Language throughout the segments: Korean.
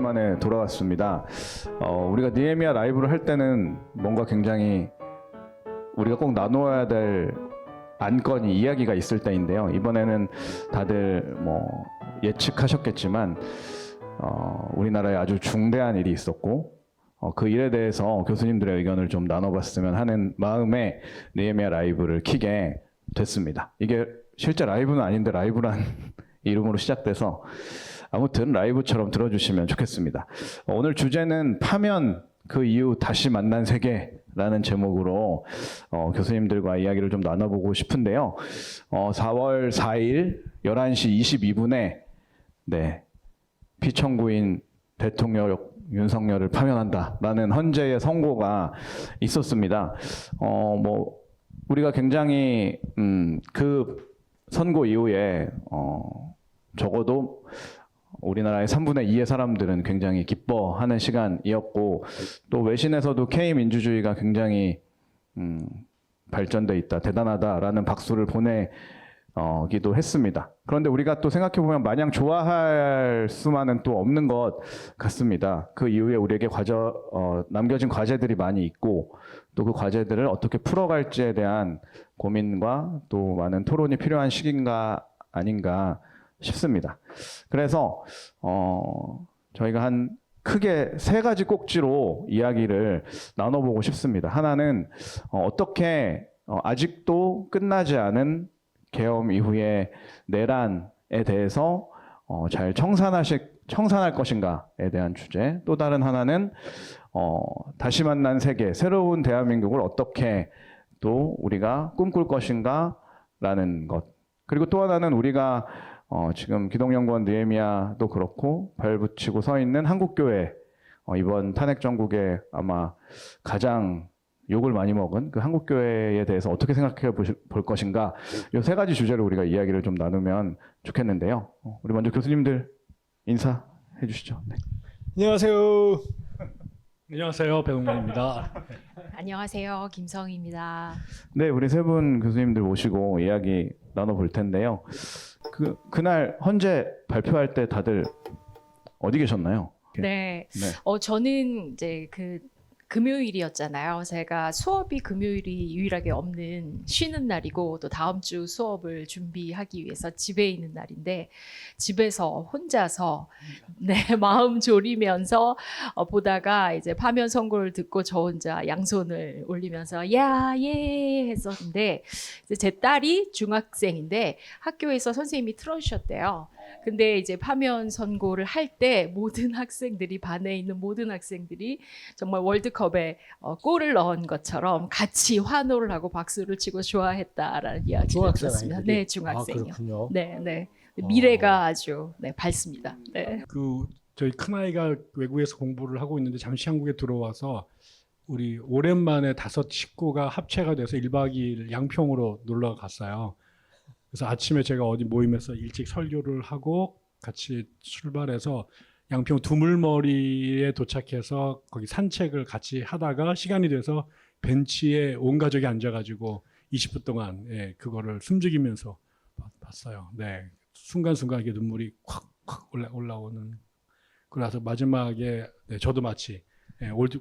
오랜만에 돌아왔습니다. 우리가 니에미야 라이브를 할 때는 뭔가 굉장히 우리가 꼭 나누어야 될 안건이 이야기가 있을 때인데요. 이번에는 다들 뭐 예측하셨겠지만 우리나라에 아주 중대한 일이 있었고 그 일에 대해서 교수님들의 의견을 좀 나눠봤으면 하는 마음에 니에미야 라이브를 켜게 됐습니다. 이게 실제 라이브는 아닌데 라이브란 이름으로 시작돼서 아무튼 라이브처럼 들어주시면 좋겠습니다. 오늘 주제는 파면 그 이후 다시 만난 세계라는 제목으로 교수님들과 이야기를 좀 나눠보고 싶은데요. 4월 4일 11시 22분에 피청구인 대통령 윤석열을 파면한다라는 헌재의 선고가 있었습니다. 우리가 굉장히 그 선고 이후에 적어도 우리나라의 3분의 2의 사람들은 굉장히 기뻐하는 시간이었고 또 외신에서도 K민주주의가 굉장히 발전돼 있다, 대단하다라는 박수를 보내기도 했습니다. 그런데 우리가 또 생각해보면 마냥 좋아할 수만은 또 없는 것 같습니다. 그 이후에 우리에게 남겨진 과제들이 많이 있고 또 그 과제들을 어떻게 풀어갈지에 대한 고민과 또 많은 토론이 필요한 시기인가 아닌가 싶습니다. 그래서 저희가 한 크게 세 가지 꼭지로 이야기를 나눠보고 싶습니다. 하나는 어떻게 아직도 끝나지 않은 계엄 이후의 내란에 대해서 잘 청산할 것인가에 대한 주제. 또 다른 하나는 다시 만난 세계, 새로운 대한민국을 어떻게 또 우리가 꿈꿀 것인가라는 것. 그리고 또 하나는 우리가 지금 기동연구원 느헤미야도 그렇고 발붙이고 서 있는 한국교회, 이번 탄핵 정국에 아마 가장 욕을 많이 먹은 그 한국교회에 대해서 어떻게 생각해 볼 것인가, 이 세 가지 주제로 우리가 이야기를 좀 나누면 좋겠는데요. 우리 먼저 교수님들 인사해 주시죠. 네. 안녕하세요. 안녕하세요. 배동만입니다. 안녕하세요. 김성희입니다. 네, 우리 세 분 교수님들 모시고 이야기 나눠볼 텐데요. 그날 헌재 발표할 때 다들 어디 계셨나요? 네. 저는 이제 금요일이었잖아요. 제가 수업이 금요일이 유일하게 없는 쉬는 날이고 또 다음 주 수업을 준비하기 위해서 집에 있는 날인데 집에서 혼자서 마음 졸이면서 보다가 이제 파면 선고를 듣고 저 혼자 양손을 올리면서 예 했었는데 이제 제 딸이 중학생인데 학교에서 선생님이 틀어주셨대요. 근데 이제 파면 선고를 할 때 모든 학생들이, 반에 있는 모든 학생들이 정말 월드컵에 골을 넣은 것처럼 같이 환호를 하고 박수를 치고 좋아했다라는 이야기를 들었습니다. 아이들이? 네, 중학생이요. 그렇군요. 네. 미래가 아주 밝습니다. 네. 저희 큰아이가 외국에서 공부를 하고 있는데 잠시 한국에 들어와서 우리 오랜만에 5 식구가 합체가 돼서 1박 2일 양평으로 놀러 갔어요. 그래서 아침에 제가 어디 모임에서 일찍 설교를 하고 같이 출발해서 양평 두물머리에 도착해서 거기 산책을 같이 하다가 시간이 돼서 벤치에 온 가족이 앉아가지고 20분 동안 그거를 숨죽이면서 봤어요. 네, 순간순간 이게 눈물이 콱콱 올라오는. 그래서 마지막에 저도 마치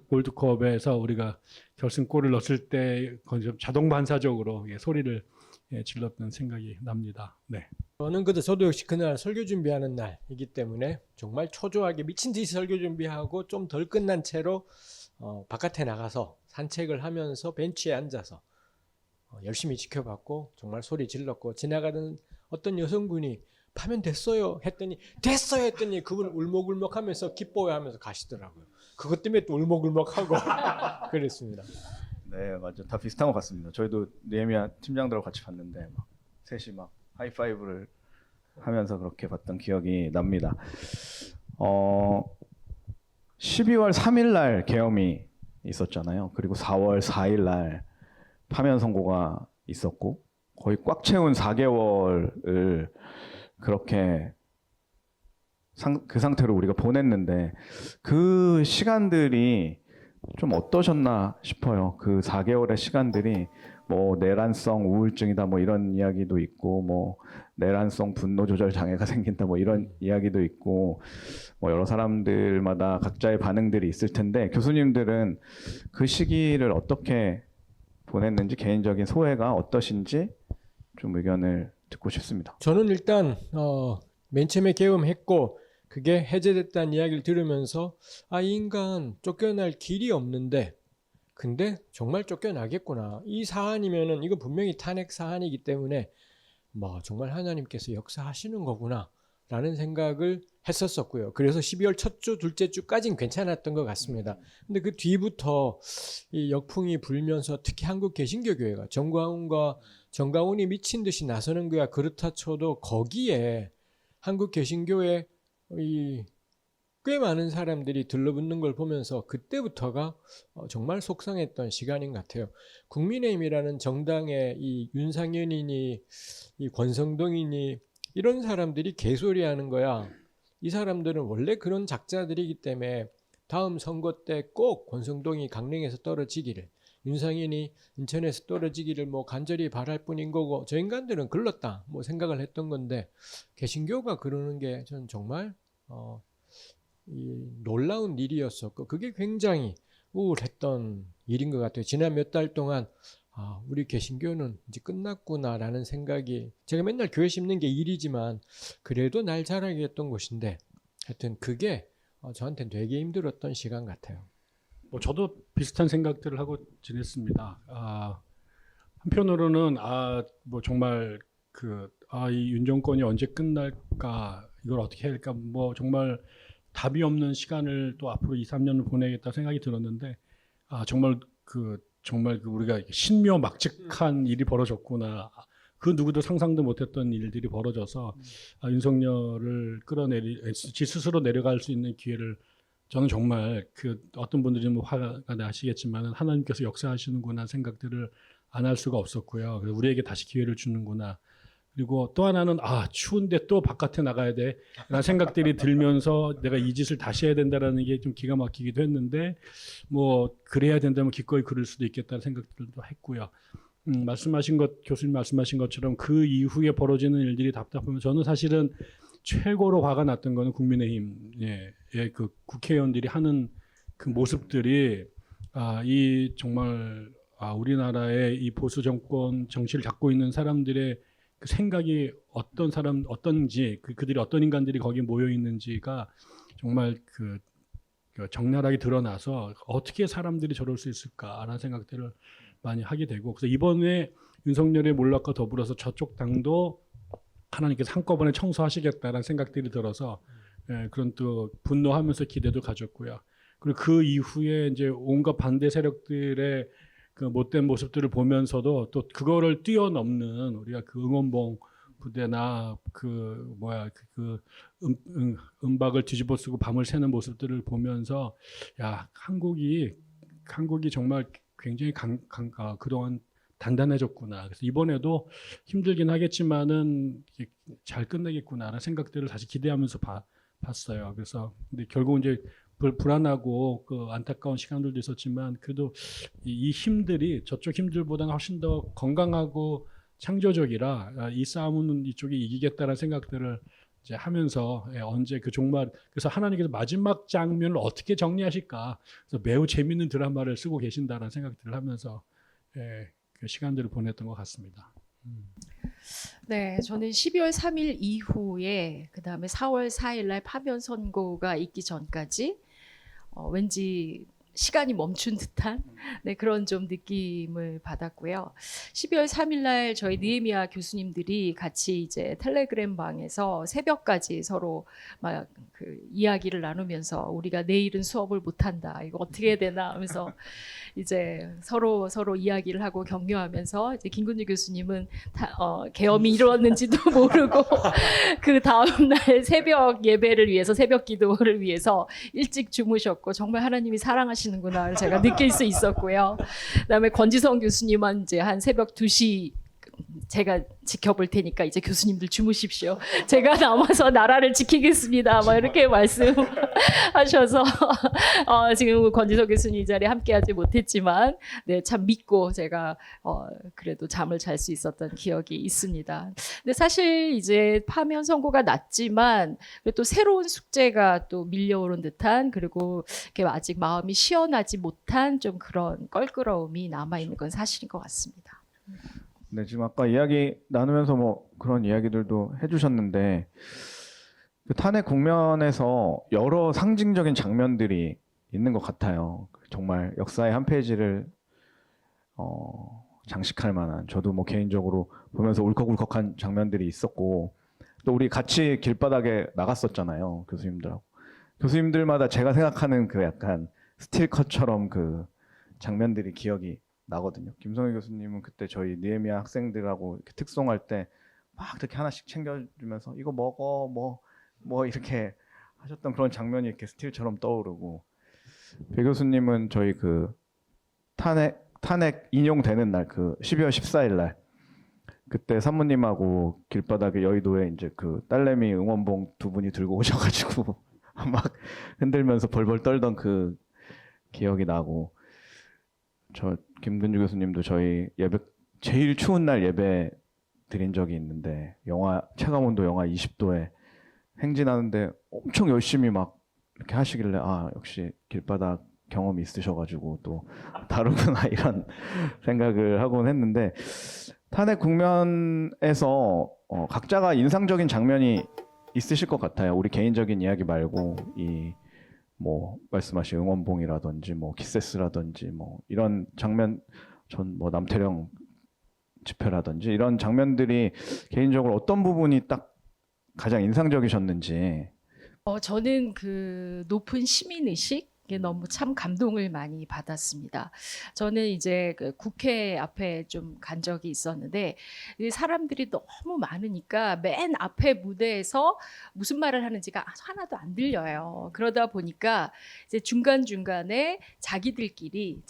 월드컵에서 우리가 결승골을 넣었을 때 자동 반사적으로 소리를 질렀던 생각이 납니다. 네. 저도 역시 그날 설교 준비하는 날이기 때문에 정말 초조하게 미친 듯이 설교 준비하고 좀 덜 끝난 채로 바깥에 나가서 산책을 하면서 벤치에 앉아서 열심히 지켜봤고 정말 소리 질렀고, 지나가던 어떤 여성분이 파면 됐어요 했더니 그분 울먹울먹하면서 기뻐해하면서 가시더라고요. 그것 때문에 또 울먹울먹하고 그랬습니다. 네, 맞죠. 다 비슷한 것 같습니다. 저희도 느헤미야 팀장들하고 같이 봤는데 셋이 하이파이브를 하면서 그렇게 봤던 기억이 납니다. 12월 3일 날 계엄이 있었잖아요. 그리고 4월 4일 날 파면 선고가 있었고 거의 꽉 채운 4개월을 그렇게 그 상태로 우리가 보냈는데 그 시간들이 좀 어떠셨나 싶어요. 그 4개월의 시간들이 뭐 내란성 우울증이다 뭐 이런 이야기도 있고 뭐 내란성 분노 조절 장애가 생긴다 뭐 이런 이야기도 있고 뭐 여러 사람들마다 각자의 반응들이 있을 텐데 교수님들은 그 시기를 어떻게 보냈는지 개인적인 소회가 어떠신지 좀 의견을 듣고 싶습니다. 저는 일단 맨 처음에 계엄했고 그게 해제됐다는 이야기를 들으면서 이 인간 쫓겨날 길이 없는데 근데 정말 쫓겨나겠구나. 이 사안이면은 이거 분명히 탄핵 사안이기 때문에 뭐 정말 하나님께서 역사하시는 거구나 라는 생각을 했었었고요. 그래서 12월 첫 주, 둘째 주까지는 괜찮았던 것 같습니다. 근데 그 뒤부터 이 역풍이 불면서 특히 한국 개신교교회가 정광훈이 미친 듯이 나서는 거야 그렇다 쳐도 거기에 한국 개신교회 꽤 많은 사람들이 들러붙는 걸 보면서 그때부터가 정말 속상했던 시간인 것 같아요. 국민의힘이라는 정당의 이 윤상현이니 이 권성동이니 이런 사람들이 개소리하는 거야. 이 사람들은 원래 그런 작자들이기 때문에 다음 선거 때 꼭 권성동이 강릉에서 떨어지기를 윤상현이 인천에서 떨어지기를 뭐 간절히 바랄 뿐인 거고 저 인간들은 글렀다 뭐 생각을 했던 건데 개신교가 그러는 게 전 정말 이 놀라운 일이었었고 그게 굉장히 우울했던 일인 것 같아요. 지난 몇 달 동안 우리 개신교는 이제 끝났구나라는 생각이 제가 맨날 교회 심는 게 일이지만 그래도 날 자라게 했던 곳인데 하여튼 그게 저한테는 되게 힘들었던 시간 같아요. 뭐 저도 비슷한 생각들을 하고 지냈습니다. 한편으로는 뭐 정말 이 윤 정권이 언제 끝날까 이걸 어떻게 해야 할까 뭐 정말 답이 없는 시간을 또 앞으로 2, 3년을 보내겠다 생각이 들었는데 정말 우리가 신묘막측한 일이 벌어졌구나. 그 누구도 상상도 못했던 일들이 벌어져서 윤석열을 지 스스로 내려갈 수 있는 기회를 저는 정말 어떤 분들이 뭐 화가 나시겠지만 하나님께서 역사하시는구나 생각들을 안 할 수가 없었고요. 그래서 우리에게 다시 기회를 주는구나. 그리고 또 하나는 추운데 또 바깥에 나가야 돼 라는 생각들이 들면서 내가 이 짓을 다시 해야 된다라는 게 좀 기가 막히기도 했는데 뭐 그래야 된다면 기꺼이 그럴 수도 있겠다는 생각들도 했고요. 교수님 말씀하신 것처럼 그 이후에 벌어지는 일들이 답답하면 저는 사실은 최고로 화가 났던 거는 국민의힘의 그 국회의원들이 하는 그 모습들이 이 정말 우리나라의 이 보수 정권 정치를 갖고 있는 사람들의 그 생각이 어떤지 그들이 어떤 인간들이 거기 모여 있는지가 정말 적나라하게 드러나서 어떻게 사람들이 저럴 수 있을까라는 생각들을 많이 하게 되고 그래서 이번에 윤석열의 몰락과 더불어서 저쪽 당도 하나님께서 한꺼번에 청소하시겠다라는 생각들이 들어서 그런 또 분노하면서 기대도 가졌고요. 그리고 그 이후에 이제 온갖 반대 세력들의 그 못된 모습들을 보면서도 또 그거를 뛰어넘는 우리가 그 응원봉 부대나 음박을 뒤집어 쓰고 밤을 새는 모습들을 보면서 한국이 정말 굉장히 그동안 단단해졌구나. 그래서 이번에도 힘들긴 하겠지만은 잘 끝내겠구나라는 생각들을 다시 기대하면서 봤어요. 그래서 근데 결국 이제 불안하고 안타까운 시간들도 있었지만 그래도 이 힘들이 저쪽 힘들보다는 훨씬 더 건강하고 창조적이라 이 싸움은 이쪽이 이기겠다라는 생각들을 이제 하면서 언제 그 종말 그래서 하나님께서 마지막 장면을 어떻게 정리하실까 그래서 매우 재미있는 드라마를 쓰고 계신다라는 생각들을 하면서 그 시간들을 보냈던 것 같습니다. 네, 저는 12월 3일 이후에 그 다음에 4월 4일 날 파면 선고가 있기 전까지 왠지 시간이 멈춘 듯한 그런 좀 느낌을 받았고요. 12월 3일 날 저희 느헤미야 교수님들이 같이 이제 텔레그램 방에서 새벽까지 서로 막 이야기를 나누면서 우리가 내일은 수업을 못 한다. 이거 어떻게 해야 되나 하면서 이제 서로 이야기를 하고 격려하면서 이제 김근주 교수님은 계엄이 이루었는지도 모르고 그 다음 날 새벽 예배를 위해서 새벽 기도를 위해서 일찍 주무셨고 정말 하나님이 사랑하시는구나 제가 느낄 수 있었고요. 그다음에 권지성 교수님은 이제 한 새벽 2시 제가 지켜볼 테니까 이제 교수님들 주무십시오. 제가 남아서 나라를 지키겠습니다. 막 이렇게 말씀하셔서 지금 권지석 교수님 이 자리에 함께하지 못했지만 네, 참 믿고 제가 그래도 잠을 잘 수 있었던 기억이 있습니다. 근데 사실 이제 파면 선고가 났지만 또 새로운 숙제가 또 밀려오는 듯한 그리고 이렇게 아직 마음이 시원하지 못한 좀 그런 껄끄러움이 남아 있는 건 사실인 것 같습니다. 네, 지금 아까 이야기 나누면서 뭐 그런 이야기들도 해주셨는데 그 탄핵 국면에서 여러 상징적인 장면들이 있는 것 같아요. 정말 역사의 한 페이지를 장식할 만한 저도 뭐 개인적으로 보면서 울컥울컥한 장면들이 있었고 또 우리 같이 길바닥에 나갔었잖아요. 교수님들하고. 교수님들마다 제가 생각하는 그 약간 스틸컷처럼 그 장면들이 기억이 나거든요. 김성희 교수님은 그때 저희 느헤미야 학생들하고 이렇게 특송할 때 막 이렇게 하나씩 챙겨주면서 이거 먹어 뭐 이렇게 하셨던 그런 장면이 이렇게 스틸처럼 떠오르고 배 교수님은 저희 그 탄핵 인용되는 날 그 12월 14일 날 그때 산모님하고 길바닥에 여의도에 이제 그 딸내미 응원봉 두 분이 들고 오셔가지고 막 흔들면서 벌벌 떨던 그 기억이 나고 저 김근주 교수님도 저희 예배 제일 추운 날 예배 드린 적이 있는데 체감 온도 영하 20도에 행진하는데 엄청 열심히 막 이렇게 하시길래 아 역시 길바닥 경험이 있으셔가지고 또 다르구나 이런 생각을 하곤 했는데 탄핵 국면에서 각자가 인상적인 장면이 있으실 것 같아요. 우리 개인적인 이야기 말고 이 뭐 말씀하신 응원봉이라든지 뭐 기세스라든지 뭐 이런 장면 전 뭐 남태령 집회라든지 이런 장면들이 개인적으로 어떤 부분이 딱 가장 인상적이셨는지. 저는 그 높은 시민의식 에 너무 참 감동을 많이 받았습니다. 저는 이제 그 국회 앞에 좀 간 적이 있었는데 이 사람들이 너무 많으니까 맨 앞에 무대에서 무슨 말을 하는지가 하나도 안 들려요. 그러다 보니까 이제 중간중간에 자기들끼리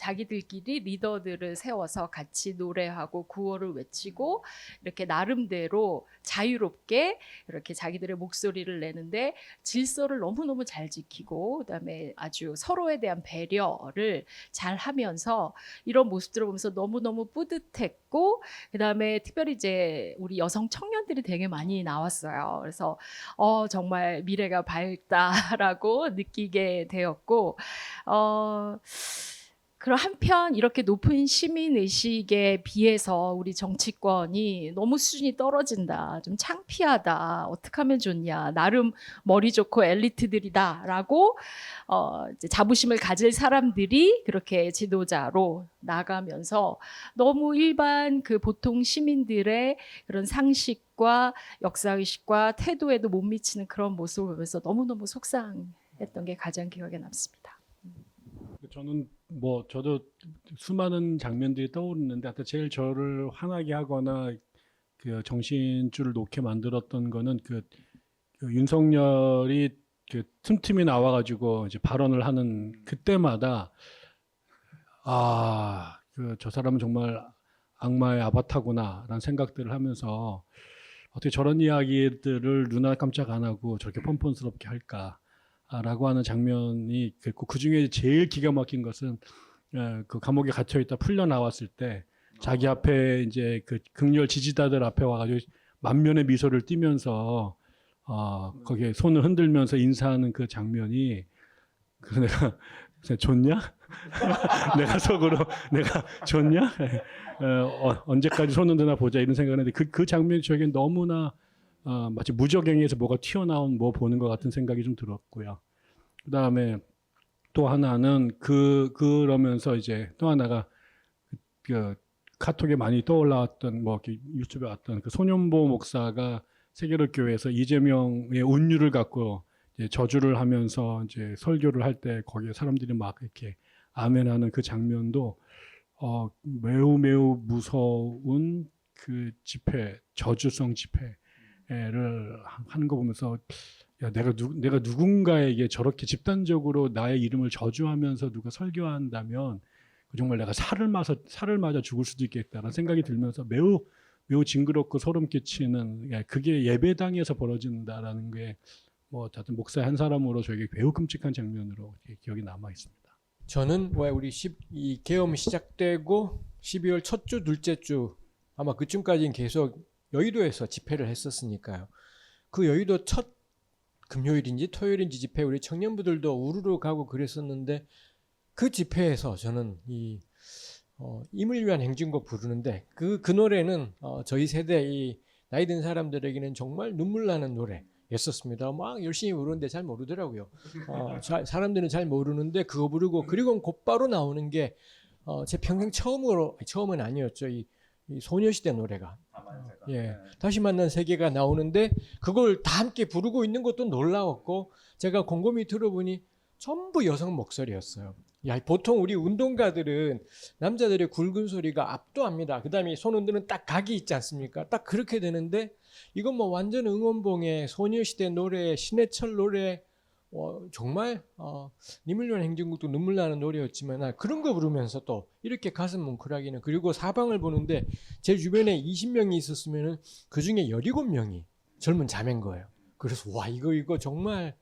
리더들을 세워서 같이 노래하고 구호를 외치고 이렇게 나름대로 자유롭게 이렇게 자기들의 목소리를 내는데 질서를 너무너무 잘 지키고 그다음에 아주 서로에 대한 배려를 잘 하면서 이런 모습들을 보면서 너무너무 뿌듯했고 그다음에 특별히 이제 우리 여성 청년들이 되게 많이 나왔어요. 그래서 정말 미래가 밝다라고 느끼게 되었고 그럼 한편 이렇게 높은 시민의식에 비해서 우리 정치권이 너무 수준이 떨어진다. 좀 창피하다. 어떻게 하면 좋냐. 나름 머리 좋고 엘리트들이다라고 이제 자부심을 가질 사람들이 그렇게 지도자로 나가면서 너무 일반 그 보통 시민들의 그런 상식과 역사의식과 태도에도 못 미치는 그런 모습을 보면서 너무너무 속상했던 게 가장 기억에 남습니다. 저는 뭐 저도 수많은 장면들이 떠오르는데 하여튼 제일 저를 화나게 하거나 그 정신줄을 놓게 만들었던 거는 그 윤석열이 그 틈틈이 나와가지고 이제 발언을 하는 그때마다 저 사람은 정말 악마의 아바타구나라는 생각들을 하면서 어떻게 저런 이야기들을 눈알 깜짝 안 하고 저렇게 뻔뻔스럽게 할까? 라고 하는 장면이 있고 그 중에 제일 기가 막힌 것은 그 감옥에 갇혀 있다 풀려 나왔을 때 자기 앞에 이제 그 극렬 지지자들 앞에 와가지고 만면의 미소를 띠면서 거기에 손을 흔들면서 인사하는 그 장면이 그래서 내가 좋냐? 내가 속으로 내가 좋냐? 언제까지 손 흔드나 보자 이런 생각을 했는데 그 장면이 저에겐 너무나 마치 무적행에서 뭐가 튀어나온 뭐 보는 것 같은 생각이 좀 들었고요. 그다음에 또 하나는 그러면서 이제 또 하나가 그 카톡에 많이 떠올라왔던 뭐 유튜브에 왔던 그 손연보 목사가 세계로 교회에서 이재명의 운율을 갖고 이제 저주를 하면서 이제 설교를 할 때 거기에 사람들이 막 이렇게 아멘하는 그 장면도 매우 무서운 그 집회, 저주성 집회. 를 하는 거 보면서 야 내가 누군가에게 저렇게 집단적으로 나의 이름을 저주하면서 누가 설교한다면 정말 내가 살을 맞아 죽을 수도 있겠다라는 생각이 들면서 매우 매우 징그럽고 소름 끼치는 그게 예배당에서 벌어진다라는 게 뭐 어쨌든 목사 한 사람으로 저에게 매우 끔찍한 장면으로 기억이 남아 있습니다. 저는 왜 우리 이 계엄 시작되고 12월 첫 주, 둘째 주 아마 그쯤까지는 계속 여의도에서 집회를 했었으니까요. 그 여의도 첫 금요일인지 토요일인지 집회 우리 청년부들도 우르르 가고 그랬었는데 그 집회에서 저는 임을 위한 행진곡 부르는데 그 노래는 저희 세대 이 나이 든 사람들에게는 정말 눈물 나는 노래였었습니다. 막 열심히 부르는데 잘 모르더라고요. 사람들은 잘 모르는데 그거 부르고 그리고 곧바로 나오는 게 제 평생 처음은 아니었죠. 이 소녀시대 노래가 다시 만난 세계가 나오는데 그걸 다 함께 부르고 있는 것도 놀라웠고 제가 곰곰이 들어보니 전부 여성 목소리였어요. 보통 우리 운동가들은 남자들의 굵은 소리가 압도합니다. 그 다음에 손 흔드는 딱 각이 있지 않습니까? 딱 그렇게 되는데 이건 뭐 완전 응원봉의 소녀시대 노래, 신해철 노래, 정말 님을 위한 행진곡도 눈물 나는 노래였지만 그런 거 부르면서 또 이렇게 가슴 뭉클하기는 그리고 사방을 보는데 제 주변에 20명이 있었으면 그 중에 17명이 젊은 자매인 거예요. 그래서 와 이거 정말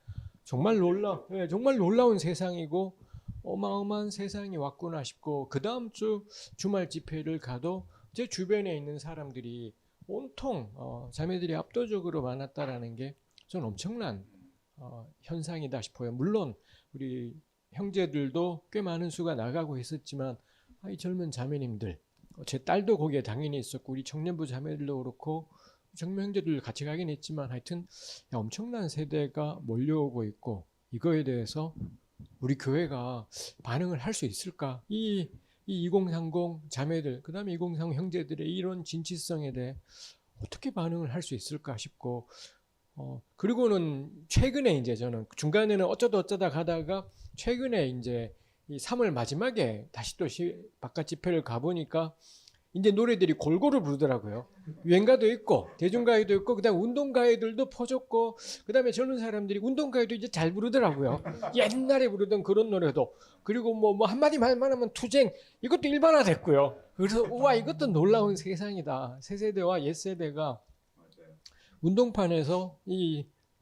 정말 놀라운 세상이고 어마어마한 세상이 왔구나 싶고 그 다음 주 주말 집회를 가도 제 주변에 있는 사람들이 온통 자매들이 압도적으로 많았다라는 게 전 엄청난 현상이다 싶어요. 물론 우리 형제들도 꽤 많은 수가 나가고 있었지만 이 젊은 자매님들 제 딸도 거기에 당연히 있었고 우리 청년부 자매들도 그렇고 정말 형제들 같이 가긴 했지만 하여튼 엄청난 세대가 몰려오고 있고 이거에 대해서 우리 교회가 반응을 할 수 있을까? 이 2030 자매들, 그 다음에 2030 형제들의 이런 진취성에 대해 어떻게 반응을 할 수 있을까 싶고, 그리고는 최근에 이제 저는 중간에는 어쩌다 가다가 최근에 이제 이 3월 마지막에 다시 또 바깥 집회를 가보니까 이제 노래들이 골고루 부르더라고요. 유행가도 있고 대중가요도 있고 그다음 운동가요들도 퍼졌고 그다음에 젊은 사람들이 운동가요도 이제 잘 부르더라고요. 옛날에 부르던 그런 노래도 그리고 뭐 한마디 말만 하면 투쟁 이것도 일반화됐고요. 그래서 우와 이것도 놀라운 세상이다. 새 세대와 옛 세대가 운동판에서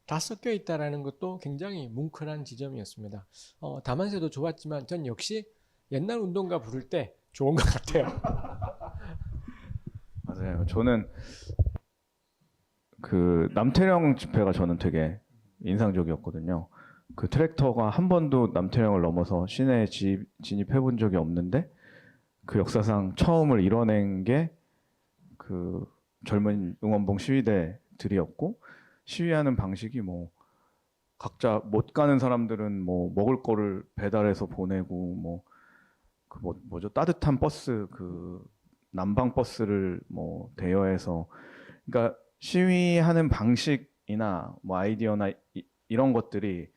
다 섞여 있다라는 것도 굉장히 뭉클한 지점이었습니다. 다만세도 좋았지만 전 역시 옛날 운동가 부를 때 좋은 것 같아요. 맞아요. 저는 그 남태령 집회가 저는 되게 인상적이었거든요. 그 트랙터가 한 번도 남태령을 넘어서 시내에 진입해 본 적이 없는데 그 역사상 처음을 이뤄낸 게 그 젊은 응원봉 시위대들이었고 시위하는 방식이 뭐 각자 못 가는 사람들은 뭐 먹을 거를 배달해서 보내고 뭐죠 따뜻한 버스 그 난방 버스를 뭐 대여해서 그러니까 시위하는 방식이나 뭐 아이디어나 이런 것들이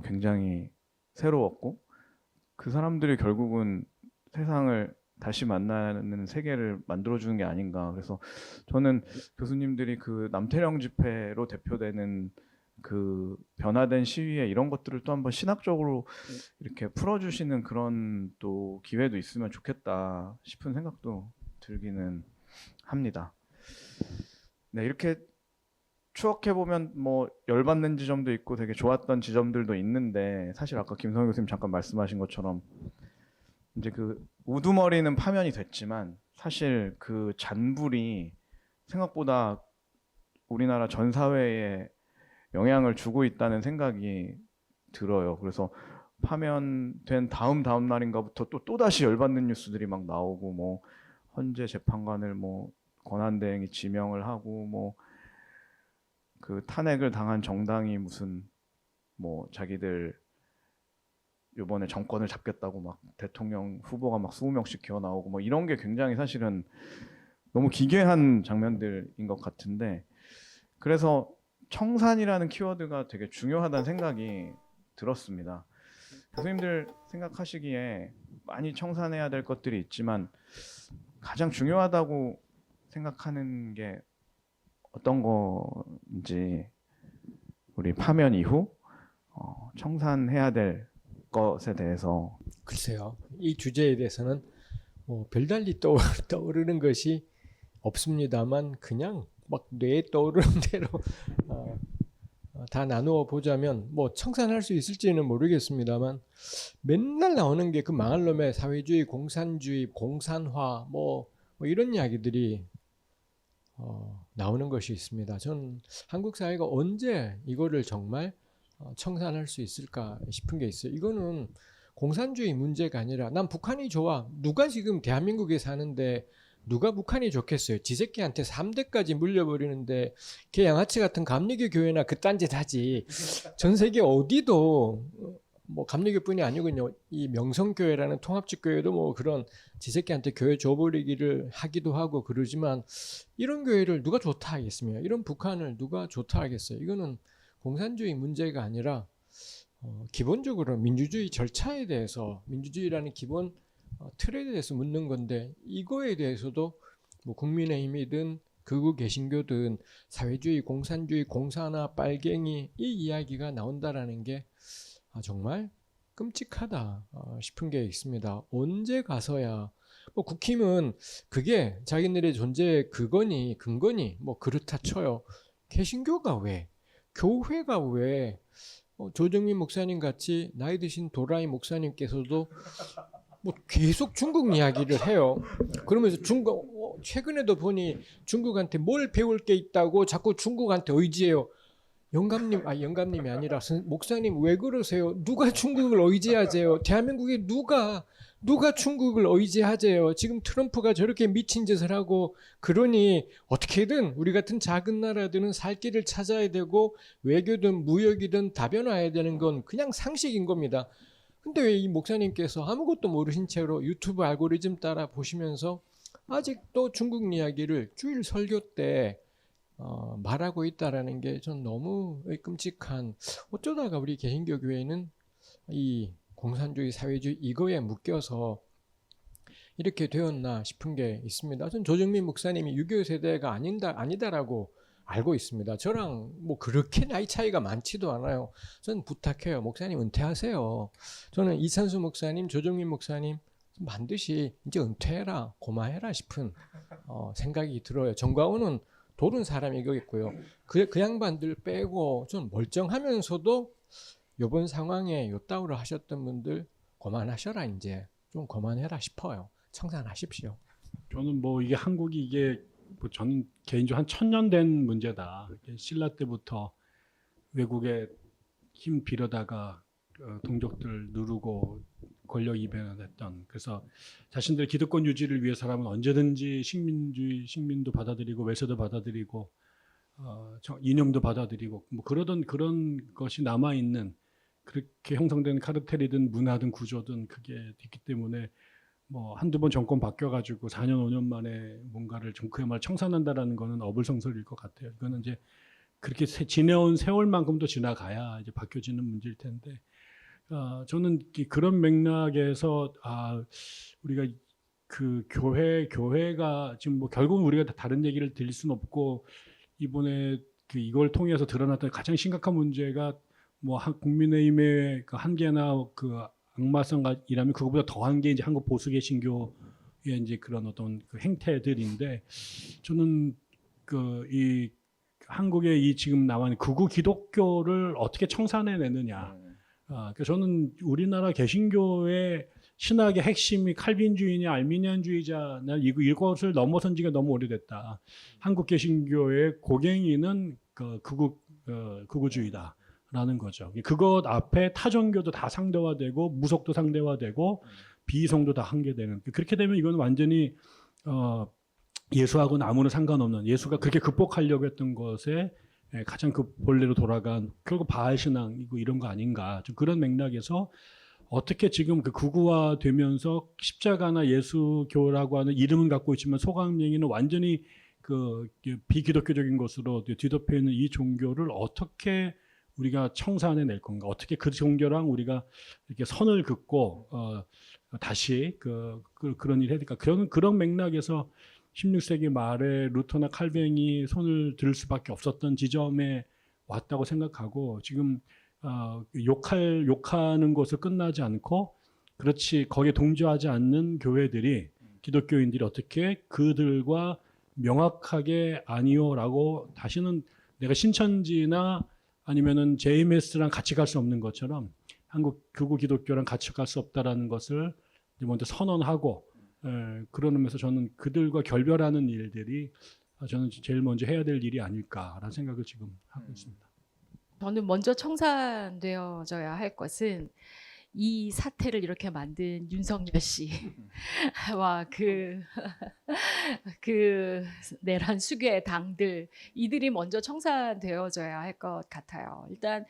굉장히 새로웠고 그 사람들이 결국은 세상을 다시 만나는 세계를 만들어주는 게 아닌가. 그래서 저는 교수님들이 그 남태령 집회로 대표되는 그 변화된 시위에 이런 것들을 또 한번 신학적으로 이렇게 풀어주시는 그런 또 기회도 있으면 좋겠다 싶은 생각도 들기는 합니다. 네, 이렇게 추억해보면 뭐 열받는 지점도 있고 되게 좋았던 지점들도 있는데 사실 아까 김성현 교수님 잠깐 말씀하신 것처럼 이제 그 우두머리는 파면이 됐지만 사실 그 잔불이 생각보다 우리나라 전 사회에 영향을 주고 있다는 생각이 들어요. 그래서 파면된 다음 날인가부터 또다시 열받는 뉴스들이 막 나오고 뭐 헌재 재판관을 뭐 권한대행이 지명을 하고 뭐 그 탄핵을 당한 정당이 무슨 뭐 자기들 이번에 정권을 잡겠다고 막 대통령 후보가 막 20명씩 기어 나오고 뭐 이런 게 굉장히 사실은 너무 기괴한 장면들인 것 같은데 그래서 청산이라는 키워드가 되게 중요하다는 생각이 들었습니다. 교수님들 생각하시기에 많이 청산해야 될 것들이 있지만 가장 중요하다고 생각하는 게 어떤 건지 우리 파면 이후 청산해야 될 것에 대해서 글쎄요. 이 주제에 대해서는 뭐 별달리 떠오르는 것이 없습니다만 그냥 막 뇌에 떠오르는 대로 다 나누어 보자면 뭐 청산할 수 있을지는 모르겠습니다만 맨날 나오는 게 그 망할 놈의 사회주의, 공산주의, 공산화 뭐 이런 이야기들이 나오는 것이 있습니다. 전 한국 사회가 언제 이거를 정말 청산할 수 있을까 싶은 게 있어요. 이거는 공산주의 문제가 아니라 난 북한이 좋아. 누가 지금 대한민국에 사는데 누가 북한이 좋겠어요. 지 새끼한테 3대까지 물려버리는데 걔 양아치 같은 감리교 교회나 그딴 짓 하지. 전 세계 어디도 뭐 감리교뿐이 아니군요. 이 명성교회라는 통합직 교회도 뭐 그런 지 새끼한테 교회 줘버리기를 하기도 하고 그러지만 이런 교회를 누가 좋다 하겠습니까? 이런 북한을 누가 좋다 하겠어요? 이거는 공산주의 문제가 아니라 기본적으로 민주주의 절차에 대해서 민주주의라는 기본 틀에 대해서 묻는 건데 이거에 대해서도 뭐 국민의힘이든 극우 개신교든 사회주의, 공산주의, 공산화, 빨갱이 이 이야기가 나온다라는 게 정말 끔찍하다 싶은 게 있습니다. 언제 가서야 뭐 국힘은 그게 자기네들의 존재의 근거니 뭐 그렇다 쳐요. 개신교가 왜? 교회가 왜? 조정민 목사님 같이 나이 드신 도라이 목사님께서도 뭐 계속 중국 이야기를 해요. 그러면서 중국 최근에도 보니 중국한테 뭘 배울 게 있다고 자꾸 중국한테 의지해요. 영감님이 아니라 목사님 왜 그러세요? 누가 중국을 의지하세요? 대한민국에 누가 중국을 의지하세요? 지금 트럼프가 저렇게 미친 짓을 하고 그러니 어떻게든 우리 같은 작은 나라들은 살 길을 찾아야 되고 외교든 무역이든 다변화해야 되는 건 그냥 상식인 겁니다. 근데 왜 이 목사님께서 아무것도 모르신 채로 유튜브 알고리즘 따라 보시면서 아직도 중국 이야기를 주일 설교 때 말하고 있다라는 게 전 너무 끔찍한. 어쩌다가 우리 개신교 교회는 이 공산주의, 사회주의 이거에 묶여서 이렇게 되었나 싶은 게 있습니다. 전 조정민 목사님이 6.25 세대가 아니다라고 알고 있습니다. 저랑 뭐 그렇게 나이 차이가 많지도 않아요. 전 부탁해요. 목사님 은퇴하세요. 저는 이찬수 목사님, 조정민 목사님 반드시 이제 은퇴해라, 고마해라 싶은 생각이 들어요. 정광훈은 도른 사람이겠고요. 그 양반들 빼고 좀 멀쩡하면서도 이번 상황에 요따우를 하셨던 분들 그만하셔라. 이제 좀 그만해라 싶어요. 청산하십시오. 저는 뭐 이게 한국이 이게 뭐 저는 개인적으로 한 1000년 된 문제다. 신라 때부터 외국에 힘 빌어다가 동족들 누르고 권력 이변했던, 그래서 자신들 기득권 유지를 위해서라면 언제든지 식민도 받아들이고 외세도 받아들이고 이념도 받아들이고 뭐 그러던 그런 것이 남아 있는, 그렇게 형성된 카르텔이든 문화든 구조든 그게 있기 때문에 뭐 한두 번 정권 바뀌어가지고 4년 5년 만에 뭔가를 좀 그야말로 청산한다라는 거는 어불성설일 것 같아요. 이거는 이제 그렇게 지내온 세월만큼도 지나가야 이제 바뀌어지는 문제일 텐데, 저는 그런 맥락에서 우리가 그 교회가 지금 뭐 결국은 우리가 다른 얘기를 드릴 수는 없고, 이번에 이걸 통해서 드러났던 가장 심각한 문제가 뭐 국민의힘의 그 한계나 그 악마성이라면 그것보다 더한 게 이제 한국 보수 개신교의 이제 그런 어떤 그 행태들인데, 저는 이 한국의 이 지금 나온 극우 기독교를 어떻게 청산해내느냐. 그래서 저는 우리나라 개신교의 신학의 핵심이 칼빈주의냐 알미니안주의자냐 이것을 넘어선 지가 너무 오래됐다. 한국 개신교의 고갱이는 극우주의다라는 거죠. 그것 앞에 타종교도 다 상대화되고 무속도 상대화되고 비이성도 다 한계되는. 그렇게 되면 이건 완전히 예수하고는 아무런 상관없는, 예수가 그렇게 극복하려고 했던 것에 가장 그 본래로 돌아간 결국 바알 신앙이고 이런 거 아닌가. 좀 그런 맥락에서 어떻게 지금 그 극우화되면서 십자가나 예수교라고 하는 이름은 갖고 있지만 속악맹이는 완전히 그 비기독교적인 것으로 뒤덮여 있는 이 종교를 어떻게 우리가 청산해 낼 건가? 어떻게 그 종교랑 우리가 이렇게 선을 긋고 다시 그런 일을 해야 될까? 그런 맥락에서 16세기 말에 루터나 칼뱅이 손을 들 수밖에 없었던 지점에 왔다고 생각하고, 지금 욕하는 것을 끝나지 않고, 그렇지 거기에 동조하지 않는 교회들이, 기독교인들이 어떻게 그들과 명확하게 아니요라고 다시는 내가 신천지나 아니면은 JMS랑 같이 갈 수 없는 것처럼 한국 극우 기독교랑 같이 갈 수 없다라는 것을 이제 먼저 선언하고 그런 의미에서 저는 그들과 결별하는 일들이 저는 제일 먼저 해야 될 일이 아닐까라는 생각을 지금 하고 있습니다. 저는 먼저 청산되어져야 할 것은 이 사태를 이렇게 만든 윤석열 씨와 그 내란 수괴 당들 이들이 먼저 청산되어져야 할 것 같아요. 일단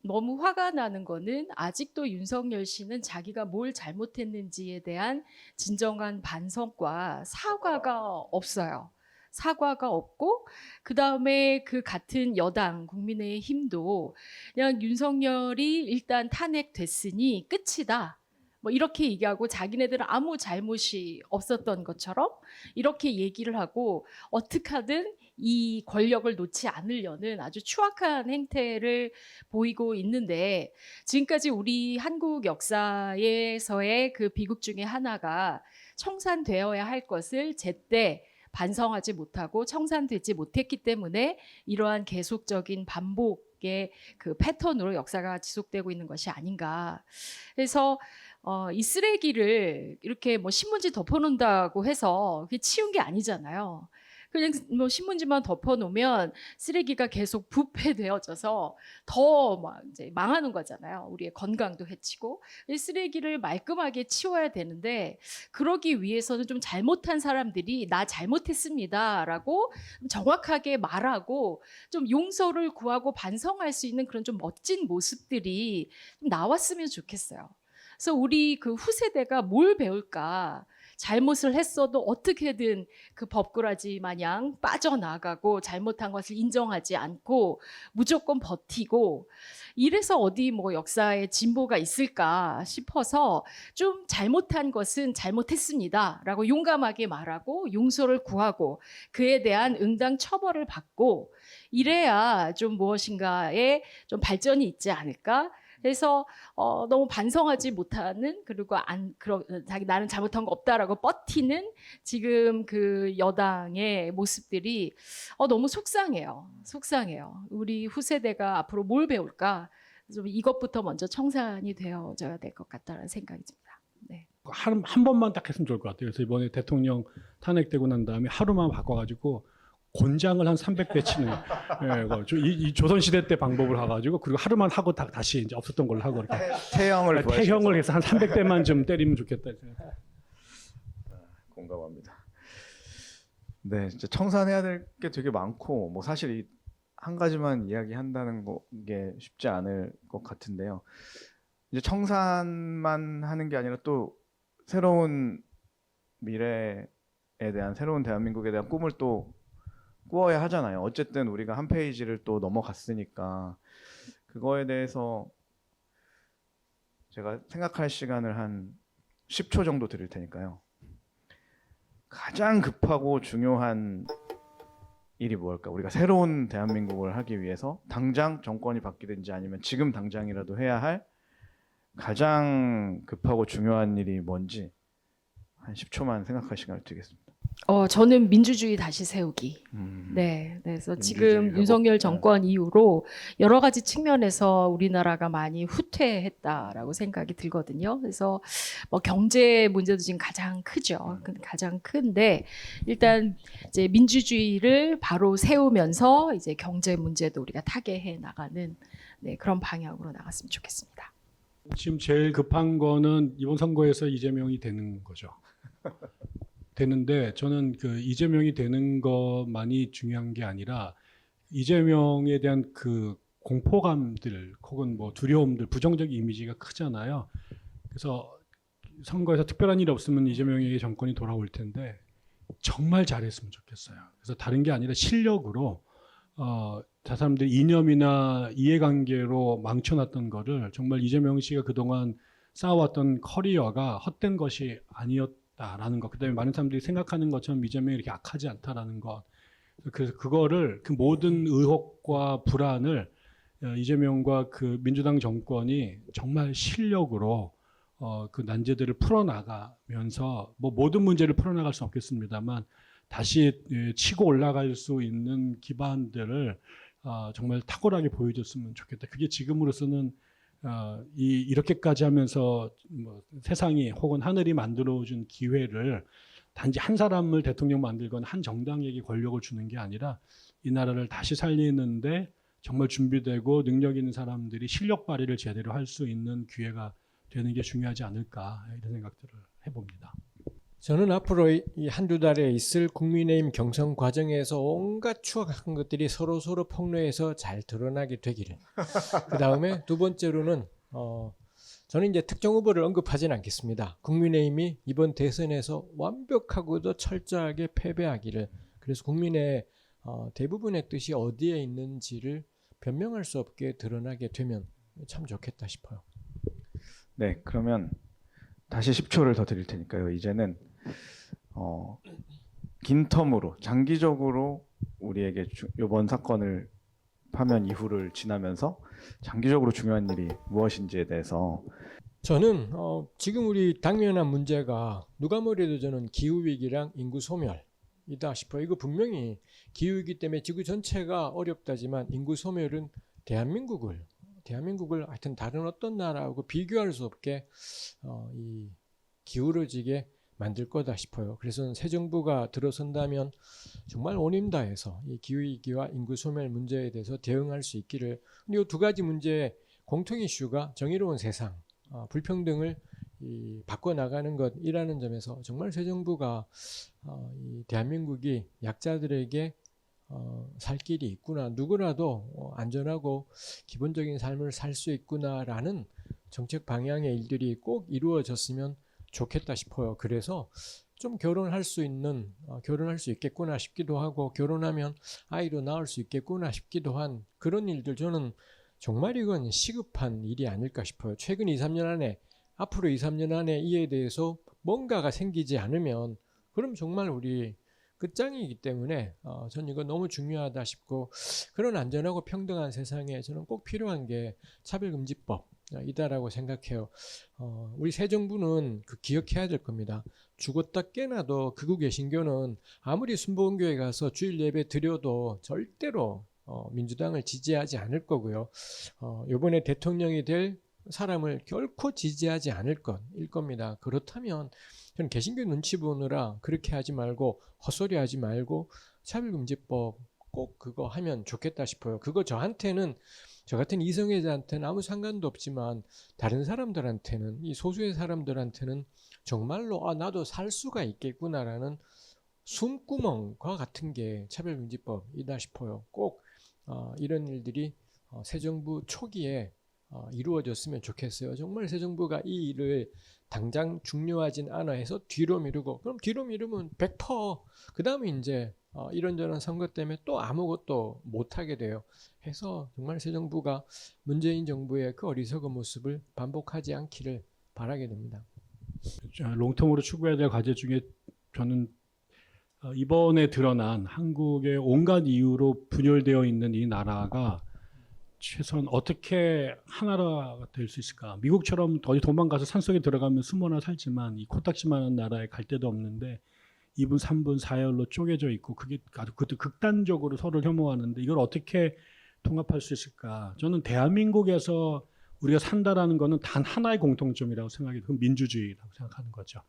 너무 화가 나는 거는 아직도 윤석열 씨는 자기가 뭘 잘못했는지에 대한 진정한 반성과 사과가 없어요. 사과가 없고 그다음에 그 같은 여당 국민의힘도 그냥 윤석열이 일단 탄핵됐으니 끝이다. 뭐 이렇게 얘기하고 자기네들은 아무 잘못이 없었던 것처럼 이렇게 얘기를 하고 어떻게 하든 이 권력을 놓지 않으려는 아주 추악한 행태를 보이고 있는데 지금까지 우리 한국 역사에서의 그 비극 중에 하나가 청산되어야 할 것을 제때 반성하지 못하고 청산되지 못했기 때문에 이러한 계속적인 반복의 그 패턴으로 역사가 지속되고 있는 것이 아닌가. 그래서 이 쓰레기를 이렇게 뭐 신문지 덮어놓는다고 해서 그게 치운 게 아니잖아요. 그냥 뭐 신문지만 덮어놓으면 쓰레기가 계속 부패되어져서 더 막 이제 망하는 거잖아요. 우리의 건강도 해치고 이 쓰레기를 말끔하게 치워야 되는데 그러기 위해서는 좀 잘못한 사람들이 나 잘못했습니다라고 정확하게 말하고 좀 용서를 구하고 반성할 수 있는 그런 좀 멋진 모습들이 좀 나왔으면 좋겠어요. 그래서 우리 그 후세대가 뭘 배울까? 잘못을 했어도 어떻게든 그 법꾸라지 마냥 빠져나가고 잘못한 것을 인정하지 않고 무조건 버티고 이래서 어디 뭐 역사에 진보가 있을까 싶어서 좀 잘못한 것은 잘못했습니다라고 용감하게 말하고 용서를 구하고 그에 대한 응당 처벌을 받고 이래야 좀 무엇인가에 좀 발전이 있지 않을까? 그래서 너무 반성하지 못하는 그리고 자기 나는 잘못한 거 없다라고 버티는 지금 그 여당의 모습들이 너무 속상해요. 속상해요. 우리 후세대가 앞으로 뭘 배울까? 좀 이것부터 먼저 청산이 되어져야 될 것 같다는 생각이 듭니다. 네. 한 번만 딱 했으면 좋을 것 같아요. 그래서 이번에 대통령 탄핵되고 난 다음에 하루만 바꿔가지고 곤장을 한 300대 치는 이 조선시대 때 방법을 해가지고 그리고 하루만 하고 다시 이제 없었던 걸로 하고 이렇게 태형을 해서 한 300대만 좀 때리면 좋겠다. 공감합니다. 네, 진짜 청산해야 될 게 되게 많고 뭐 사실 한 가지만 이야기한다는 게 쉽지 않을 것 같은데요. 이제 청산만 하는 게 아니라 또 새로운 미래에 대한 새로운 대한민국에 대한 꿈을 또 꾸어야 하잖아요. 어쨌든 우리가 한 페이지를 또 넘어갔으니까 그거에 대해서 제가 생각할 시간을 한 10초 정도 드릴 테니까요. 가장 급하고 중요한 일이 뭘까? 우리가 새로운 대한민국을 하기 위해서 당장 정권이 바뀌든지 아니면 지금 당장이라도 해야 할 가장 급하고 중요한 일이 뭔지 한 10초만 생각할 시간을 드리겠습니다. 저는 민주주의 다시 세우기. 네, 그래서 지금 윤석열 정권 이후로 여러 가지 측면에서 우리나라가 많이 후퇴했다라고 생각이 들거든요. 그래서 뭐 경제 문제도 지금 가장 크죠. 가장 큰데 일단 이제 민주주의를 바로 세우면서 이제 경제 문제도 우리가 타개해 나가는 그런 방향으로 나갔으면 좋겠습니다. 지금 제일 급한 거는 이번 선거에서 이재명이 되는 거죠. 되는데 저는 그 이재명이 되는 것만이 중요한 게 아니라 이재명에 대한 그 공포감들 혹은 뭐 두려움들 부정적 이미지가 크잖아요. 그래서 선거에서 특별한 일 없으면 이재명의 정권이 돌아올 텐데 정말 잘했으면 좋겠어요. 그래서 다른 게 아니라 실력으로 사람들이 이념이나 이해관계로 망쳐놨던 거를 정말 이재명 씨가 그동안 쌓아왔던 커리어가 헛된 것이 아니었다라는 것. 그다음에 많은 사람들이 생각하는 것처럼 이재명이 이렇게 악하지 않다라는 것. 그래서 그거를 그 모든 의혹과 불안을 이재명과 그 민주당 정권이 정말 실력으로 그 난제들을 풀어나가면서 뭐 모든 문제를 풀어나갈 수는 없겠습니다만 다시 치고 올라갈 수 있는 기반들을 정말 탁월하게 보여줬으면 좋겠다. 그게 지금으로서는 이렇게까지 하면서 뭐 세상이 혹은 하늘이 만들어준 기회를 단지 한 사람을 대통령 만들거나 한 정당에게 권력을 주는 게 아니라 이 나라를 다시 살리는데 정말 준비되고 능력 있는 사람들이 실력 발휘를 제대로 할 수 있는 기회가 되는 게 중요하지 않을까 이런 생각들을 해봅니다. 저는 앞으로 이 한두 달에 있을 국민의힘 경선 과정에서 온갖 추악한 것들이 서로 폭로해서 잘 드러나게 되기를. 그 다음에 두 번째로는 저는 이제 특정 후보를 언급하지는 않겠습니다. 국민의힘이 이번 대선에서 완벽하고도 철저하게 패배하기를. 그래서 국민의 대부분의 뜻이 어디에 있는지를 변명할 수 없게 드러나게 되면 참 좋겠다 싶어요. 네, 그러면 다시 10초를 더 드릴 테니까요. 이제는 긴 텀으로 장기적으로 우리에게 이번 사건을 파면 이후를 지나면서 장기적으로 중요한 일이 무엇인지에 대해서 저는 지금 우리 당면한 문제가 누가 뭐래도 저는 기후위기랑 인구 소멸이다 싶어요. 이거 분명히 기후위기 때문에 지구 전체가 어렵다지만 인구 소멸은 대한민국을 하여튼 다른 어떤 나라하고 비교할 수 없게 이 기울어지게 만들 거다 싶어요. 그래서 새 정부가 들어선다면 정말 온 힘 다해서 이 기후위기와 인구 소멸 문제에 대해서 대응할 수 있기를. 그리고 두 가지 문제의 공통 이슈가 정의로운 세상, 불평등을 바꿔나가는 것이라는 점에서 정말 새 정부가 이 대한민국이 약자들에게 살 길이 있구나, 누구라도 안전하고 기본적인 삶을 살 수 있구나라는 정책 방향의 일들이 꼭 이루어졌으면 좋겠다 싶어요. 그래서 좀 결혼할 수 있겠구나 싶기도 하고, 결혼하면 아이도 낳을 수 있겠구나 싶기도 한 그런 일들, 저는 정말 이건 시급한 일이 아닐까 싶어요. 최근 2-3년 안에, 앞으로 2-3년 안에 이에 대해서 뭔가가 생기지 않으면 그럼 정말 우리 끝장이기 때문에 저는 이거 너무 중요하다 싶고, 그런 안전하고 평등한 세상에 저는 꼭 필요한 게 차별금지법이다라고 생각해요. 우리 새 정부는 기억해야 될 겁니다. 죽었다 깨나도 극우 개신교는 아무리 순복음교회 가서 주일 예배 드려도 절대로 민주당을 지지하지 않을 거고요. 이번에 대통령이 될 사람을 결코 지지하지 않을 것일 겁니다. 그렇다면 저는 개신교 눈치 보느라 그렇게 하지 말고, 헛소리 하지 말고 차별금지법 꼭 그거 하면 좋겠다 싶어요. 그거 저 같은 이성애자한테는 아무 상관도 없지만 다른 사람들한테는, 이 소수의 사람들한테는 정말로 나도 살 수가 있겠구나라는 숨구멍과 같은 게 차별금지법이다 싶어요. 꼭 이런 일들이 새 정부 초기에 이루어졌으면 좋겠어요. 정말 새 정부가 이 일을 당장 중요하진 않아 해서 뒤로 미루고, 그럼 뒤로 미루면 100% 그 다음에 이제 이런저런 선거 때문에 또 아무것도 못하게 돼요. 해서 정말 새 정부가 문재인 정부의 그 어리석은 모습을 반복하지 않기를 바라게 됩니다. 롱텀으로 추구해야 될 과제 중에 저는 이번에 드러난 한국의 온갖 이유로 분열되어 있는 이 나라가 최소한 어떻게 하나가 될 수 있을까? 미국처럼 어디 도망가서 산속에 들어가면 숨어나 살지만 이 코딱지만한 나라에 갈 데도 없는데 2분, 3분, 4열로 쪼개져 있고, 그게 아주 그것도 극단적으로 서로를 혐오하는데 이걸 어떻게 통합할 수 있을까? 저는 대한민국에서 우리가 산다라는 거는 단 하나의 공통점이라고 생각해요. 그건 민주주의라고 생각하는 거죠.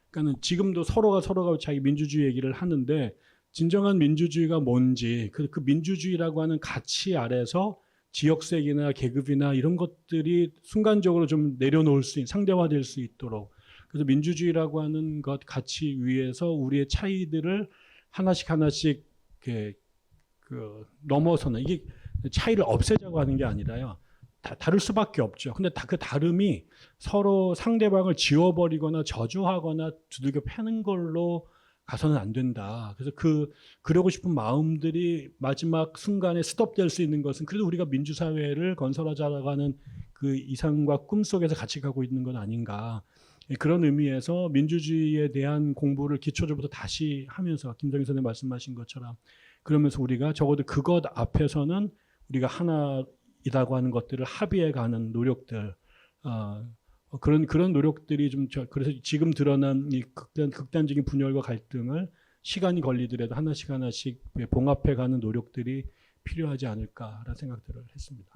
그러니까 지금도 서로가 자기 민주주의 얘기를 하는데, 진정한 민주주의가 뭔지, 그 민주주의라고 하는 가치 아래서 지역색이나 계급이나 이런 것들이 순간적으로 좀 내려놓을 수 있는, 상대화될 수 있도록, 그래서 민주주의라고 하는 것 가치 위에서 우리의 차이들을 하나씩 넘어서는, 이게 차이를 없애자고 하는 게 아니라요, 다를 수밖에 없죠. 근데 그 다름이 서로 상대방을 지워버리거나 저주하거나 두들겨 패는 걸로 가서는 안 된다. 그래서 그러고 싶은 마음들이 마지막 순간에 스톱될 수 있는 것은, 그래도 우리가 민주사회를 건설하자고 하는 그 이상과 꿈 속에서 같이 가고 있는 건 아닌가. 그런 의미에서 민주주의에 대한 공부를 기초적부터 다시 하면서, 김정희 선생님 말씀하신 것처럼, 그러면서 우리가 적어도 그것 앞에서는 우리가 하나이라고 하는 것들을 합의해 가는 노력들, 그런 노력들이 좀, 그래서 지금 드러난 이 극단적인 분열과 갈등을 시간이 걸리더라도 하나씩 하나씩 봉합해가는 노력들이 필요하지 않을까라는 생각들을 했습니다.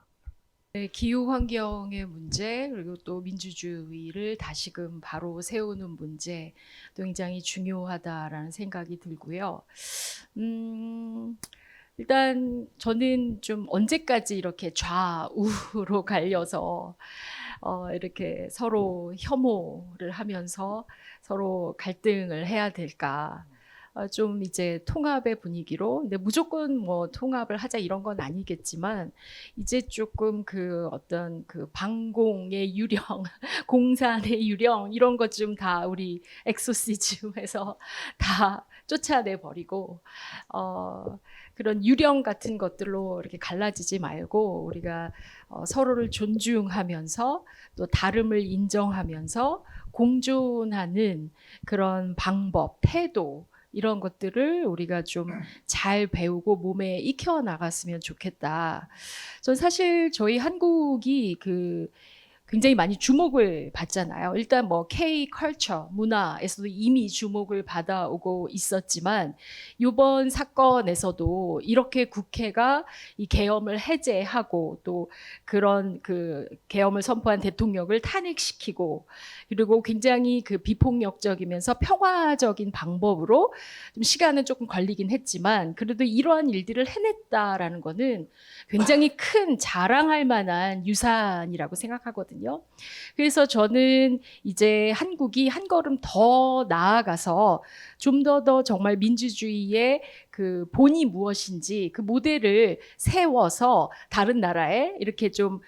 네, 기후 환경의 문제 그리고 또 민주주의를 다시금 바로 세우는 문제 또 굉장히 중요하다라는 생각이 들고요. 일단 저는 좀 언제까지 이렇게 좌우로 갈려서 이렇게 서로 혐오를 하면서 서로 갈등을 해야 될까? 좀 이제 통합의 분위기로, 근데 무조건 뭐 통합을 하자 이런 건 아니겠지만 이제 조금 그 어떤 그 방공의 유령, 공산의 유령 이런 것 좀 다 우리 엑소시즘에서 다 쫓아내 버리고 그런 유령 같은 것들로 이렇게 갈라지지 말고 우리가 서로를 존중하면서 또 다름을 인정하면서 공존하는 그런 방법, 태도 이런 것들을 우리가 좀 잘 배우고 몸에 익혀 나갔으면 좋겠다. 전 사실 저희 한국이 굉장히 많이 주목을 받잖아요. 일단 뭐 K 컬처 문화에서도 이미 주목을 받아오고 있었지만 이번 사건에서도 이렇게 국회가 이 계엄을 해제하고 또 그런 그 계엄을 선포한 대통령을 탄핵시키고 그리고 굉장히 그 비폭력적이면서 평화적인 방법으로 좀 시간은 조금 걸리긴 했지만 그래도 이러한 일들을 해냈다라는 거는 굉장히 큰 자랑할 만한 유산이라고 생각하거든요. 그래서 저는 이제 한국이 한 걸음 더 나아가서 좀 더 정말 민주주의의 그 본이 무엇인지 그 모델을 세워서 다른 나라에 이렇게 좀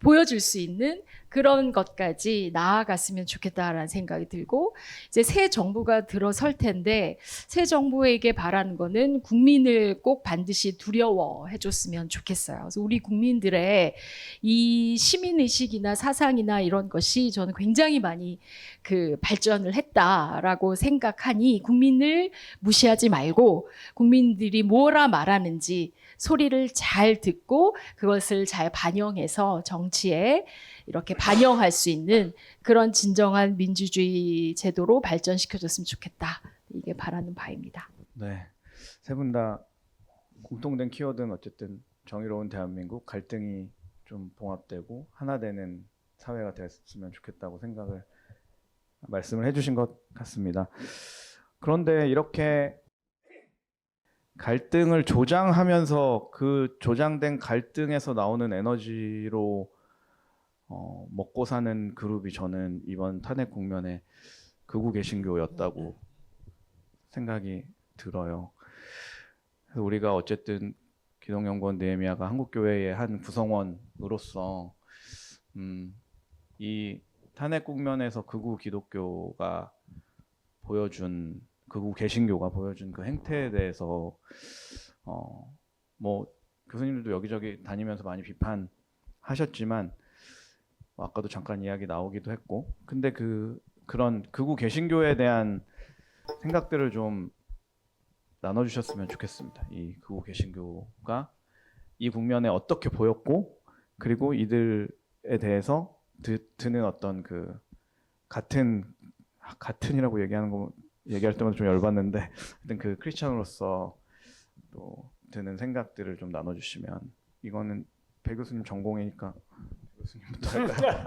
보여줄 수 있는 그런 것까지 나아갔으면 좋겠다라는 생각이 들고 이제 새 정부가 들어설 텐데 새 정부에게 바라는 거는 국민을 꼭 반드시 두려워해 줬으면 좋겠어요. 그래서 우리 국민들의 이 시민의식이나 사상이나 이런 것이 저는 굉장히 많이 그 발전을 했다라고 생각하니 국민을 무시하지 말고 국민들이 뭐라 말하는지 소리를 잘 듣고 그것을 잘 반영해서 정치에 이렇게 반영할 수 있는 그런 진정한 민주주의 제도로 발전시켜줬으면 좋겠다. 이게 바라는 바입니다. 네, 세 분 다 공통된 키워드는 어쨌든 정의로운 대한민국, 갈등이 좀 봉합되고 하나 되는 사회가 됐으면 좋겠다고 말씀을 해주신 것 같습니다. 그런데 이렇게 갈등을 조장하면서 그 조장된 갈등에서 나오는 에너지로 먹고 사는 그룹이 저는 이번 탄핵 국면에 극우 개신교였다고 생각이 들어요. 그래서 우리가 어쨌든 기독연구원 느헤미야가 한국교회의 한 구성원으로서 이 탄핵 국면에서 극우 기독교가 보여준 극우 개신교가 보여준 그 행태에 대해서 뭐 교수님들도 여기저기 다니면서 많이 비판하셨지만 아까도 잠깐 이야기 나오기도 했고 근데 그런 극우 개신교에 대한 생각들을 좀 나눠주셨으면 좋겠습니다. 이 극우 개신교가 이 국면에 어떻게 보였고 그리고 이들에 대해서 드는 어떤 그 같은이라고 얘기할 때마다 좀 열받는데 하여튼 그 크리스찬으로서 또 드는 생각들을 좀 나눠주시면 이거는 배 교수님 전공이니까 교수님부터 할까요?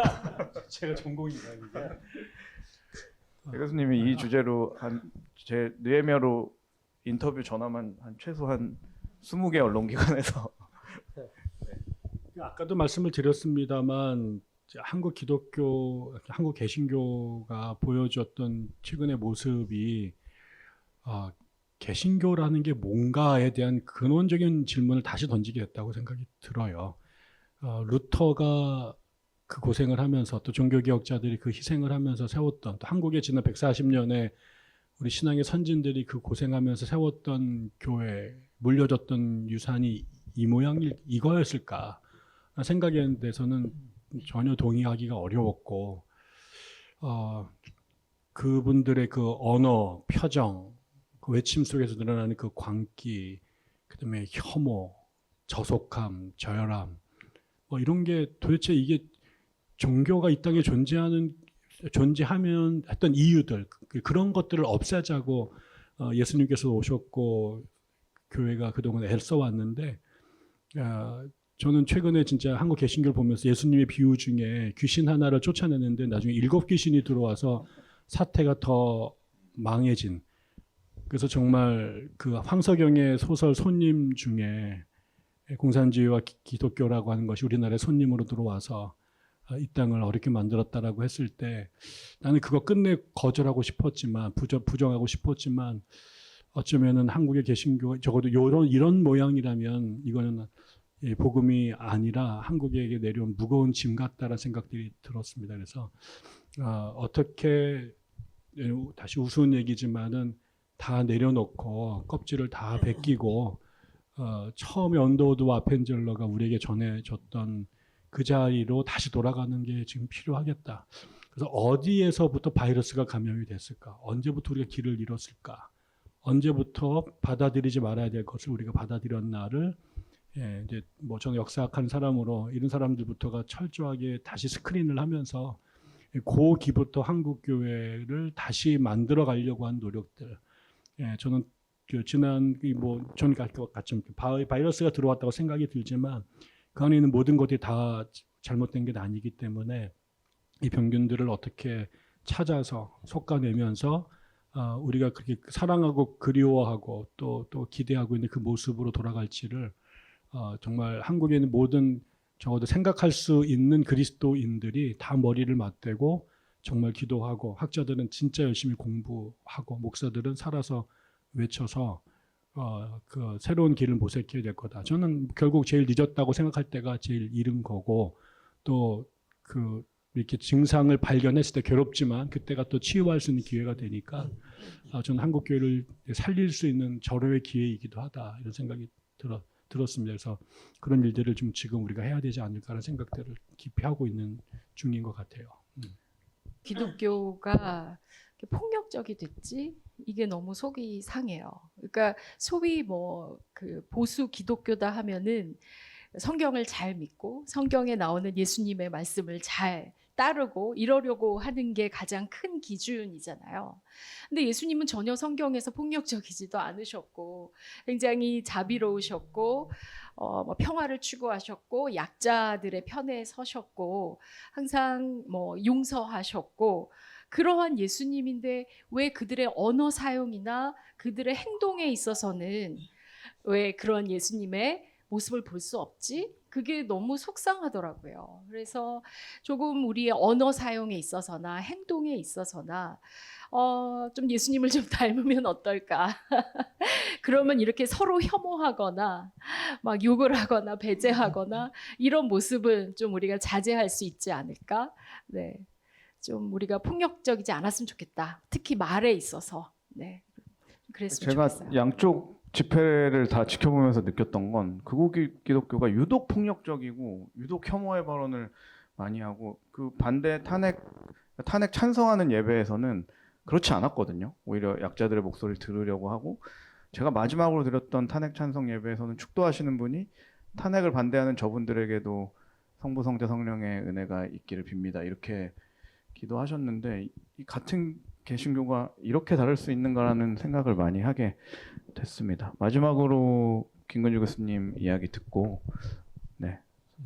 제가 전공이니까. 배 교수님이 이 주제로 제 느헤미야로 인터뷰 전화만 최소한 20개 언론기관에서 아까도 말씀을 드렸습니다만 한국 개신교가 보여줬던 최근의 모습이 개신교라는 게 뭔가에 대한 근원적인 질문을 다시 던지게 됐다고 생각이 들어요. 루터가 그 고생을 하면서 또 종교개혁자들이 그 희생을 하면서 세웠던 또 한국의 지난 140년에 우리 신앙의 선진들이 그 고생하면서 세웠던 교회, 물려줬던 유산이 이거였을까 생각에 대해서는 전혀 동의하기가 어려웠고 그분들의 그 언어, 표정, 그 외침 속에서 늘어나는 그 광기, 그다음에 혐오, 저속함, 저열함 뭐 이런 게 도대체 이게 종교가 이 땅에 존재하면 했던 이유들 그런 것들을 없애자고 예수님께서 오셨고 교회가 그동안 애써 왔는데 저는 최근에 진짜 한국 개신교를 보면서 예수님의 비유 중에 귀신 하나를 쫓아내는데 나중에 7 귀신이 들어와서 사태가 더 망해진. 그래서 정말 그 황석영의 소설 손님 중에 공산주의와 기독교라고 하는 것이 우리나라에 손님으로 들어와서 이 땅을 어렵게 만들었다라고 했을 때 나는 그거 끝내 거절하고 싶었지만 부정하고 싶었지만 어쩌면은 한국의 개신교 적어도 이런 모양이라면 이거는 복음이 아니라 한국에게 내려온 무거운 짐 같다라는 생각들이 들었습니다. 그래서 어떻게 다시 우스운 얘기지만은 다 내려놓고 껍질을 다 벗기고 처음에 언더우드와 아펜젤러가 우리에게 전해줬던 그 자리로 다시 돌아가는 게 지금 필요하겠다. 그래서 어디에서부터 바이러스가 감염이 됐을까? 언제부터 우리가 길을 잃었을까? 언제부터 받아들이지 말아야 될 것을 우리가 받아들였나를 이제 뭐 저는 역사학하는 사람으로 이런 사람들부터가 철저하게 다시 스크린을 하면서 고기부터 한국 교회를 다시 만들어 가려고 한 노력들. 저는 그 지난 뭐 저는 같이 바이러스가 들어왔다고 생각이 들지만 그 안에 있는 모든 것이 다 잘못된 게 아니기 때문에 이 병균들을 어떻게 찾아서 솎아내면서 우리가 그렇게 사랑하고 그리워하고 또 기대하고 있는 그 모습으로 돌아갈지를 정말 한국에 있는 모든 적어도 생각할 수 있는 그리스도인들이 다 머리를 맞대고 정말 기도하고 학자들은 진짜 열심히 공부하고 목사들은 살아서 외쳐서 그 새로운 길을 모색해야 될 거다. 저는 결국 제일 늦었다고 생각할 때가 제일 이른 거고 또 그 이렇게 증상을 발견했을 때 괴롭지만 그때가 또 치유할 수 있는 기회가 되니까 저는 한국 교회를 살릴 수 있는 절호의 기회이기도 하다 이런 생각이 들었습니다. 그래서 그런 일들을 좀 지금 우리가 해야 되지 않을까라는 생각들을 깊이 하고 있는 중인 것 같아요. 기독교가 폭력적이 됐지? 이게 너무 속이 상해요. 그러니까 소위 뭐 그 보수 기독교다 하면은 성경을 잘 믿고 성경에 나오는 예수님의 말씀을 잘 따르고 이러려고 하는 게 가장 큰 기준이잖아요. 근데 예수님은 전혀 성경에서 폭력적이지도 않으셨고 굉장히 자비로우셨고 뭐 평화를 추구하셨고 약자들의 편에 서셨고 항상 뭐 용서하셨고 그러한 예수님인데 왜 그들의 언어 사용이나 그들의 행동에 있어서는 왜 그런 예수님의 모습을 볼 수 없지? 그게 너무 속상하더라고요. 그래서 조금 우리의 언어 사용에 있어서나 행동에 있어서나 좀 예수님을 좀 닮으면 어떨까? 그러면 이렇게 서로 혐오하거나 막 욕을 하거나 배제하거나 이런 모습은 좀 우리가 자제할 수 있지 않을까? 네. 좀 우리가 폭력적이지 않았으면 좋겠다. 특히 말에 있어서. 네. 그랬으면 제가 좋겠어요. 양쪽 집회를 다 지켜보면서 느꼈던 건 극우 기독교가 유독 폭력적이고 유독 혐오의 발언을 많이 하고 그 반대 탄핵 찬성하는 예배에서는 그렇지 않았거든요. 오히려 약자들의 목소리를 들으려고 하고 제가 마지막으로 드렸던 탄핵 찬성 예배에서는 축도하시는 분이 탄핵을 반대하는 저분들에게도 성부 성자 성령의 은혜가 있기를 빕니다. 이렇게 기도하셨는데 이 같은 개신교가 이렇게 다를 수 있는가라는 생각을 많이 하게 됐습니다. 마지막으로 김근주 교수님 이야기 듣고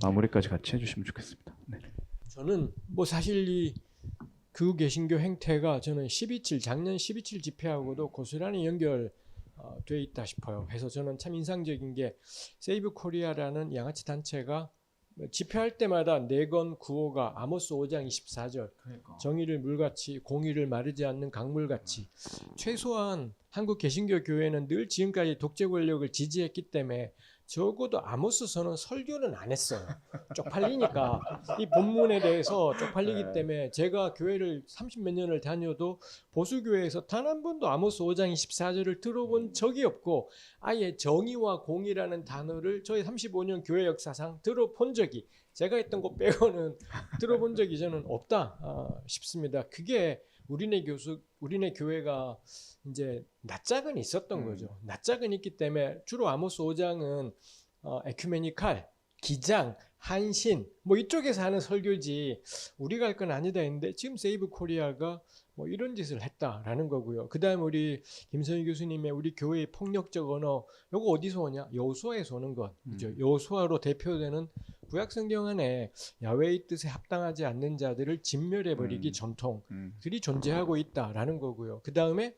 마무리까지 같이 해주시면 좋겠습니다. 네. 저는 뭐 사실 이 그 개신교 행태가 저는 작년 12.7 집회하고도 고스란히 연결되어 있다 싶어요. 그래서 저는 참 인상적인 게 세이브 코리아라는 양아치 단체가 집회할 때마다 내건 구호가 아모스 5장 24절 정의를 물같이 공의를 마르지 않는 강물같이 최소한 한국 개신교 교회는 늘 지금까지 독재 권력을 지지했기 때문에 적어도 아모스서는 설교는 안 했어요. 쪽팔리니까 이 본문에 대해서 쪽팔리기 때문에 제가 교회를 30몇 년을 다녀도 보수교회에서 단 한 번도 아모스 5장 24절을 들어본 적이 없고 아예 정의와 공의라는 단어를 저희 35년 교회 역사상 들어본 적이 제가 했던 것 빼고는 들어본 적이 저는 없다 싶습니다. 그게 우리네 교회가 이제 낯짝은 있었던 거죠. 낯짝은 있기 때문에 주로 아모스 5장은 에큐메니칼, 기장, 한신 뭐 이쪽에서 하는 설교지 우리가 할 건 아니다 했는데 지금 세이브 코리아가 뭐 이런 짓을 했다라는 거고요. 그다음 우리 김선희 교수님의 우리 교회의 폭력적 언어, 요거 어디서 오냐? 여호수아에서 오는 것. 그죠? 여호수아로 대표되는 구약 성경 안에 야훼의 뜻에 합당하지 않는 자들을 진멸해 버리기 전통들이 존재하고 있다라는 거고요. 그다음에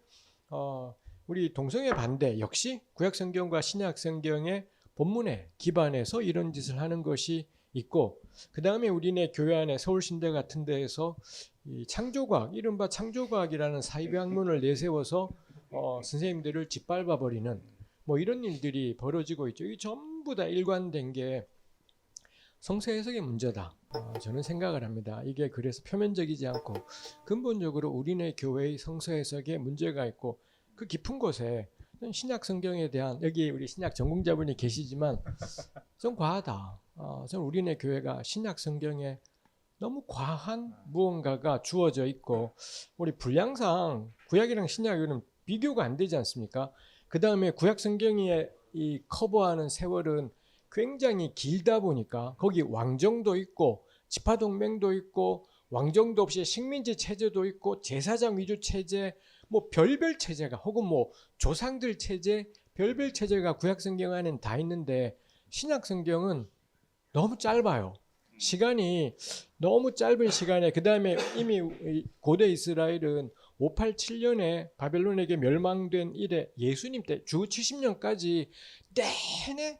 우리 동성애 반대 역시 구약 성경과 신약 성경의 본문에 기반해서 이런 짓을 하는 것이 있고, 그 다음에 우리네 교회 안에 서울신대 같은 데에서 이 창조과학, 이른바 창조과학이라는 사이비학문을 내세워서 선생님들을 짓밟아 버리는 뭐 이런 일들이 벌어지고 있죠. 이 전부 다 일관된 게 성서 해석의 문제다. 저는 생각을 합니다. 이게 그래서 표면적이지 않고 근본적으로 우리네 교회의 성서 해석에 문제가 있고, 그 깊은 곳에 신약 성경에 대한, 여기 우리 신약 전공자분이 계시지만 좀 과하다. 저는 우리네 교회가 신약 성경에 너무 과한 무언가가 주어져 있고, 우리 분량상 구약이랑 신약은 비교가 안 되지 않습니까? 그 다음에 구약 성경이 이 커버하는 세월은 굉장히 길다 보니까 거기 왕정도 있고 지파동맹도 있고 왕정도 없이 식민지 체제도 있고 제사장 위주 체제, 뭐 별별 체제가, 혹은 뭐 조상들 체제, 별별 체제가 구약 성경 안에는 다 있는데 신약 성경은 너무 짧아요. 시간이 너무 짧은 시간에, 그 다음에 이미 고대 이스라엘은 587년에 바벨론에게 멸망된 이래 예수님 때 주 70년까지 내내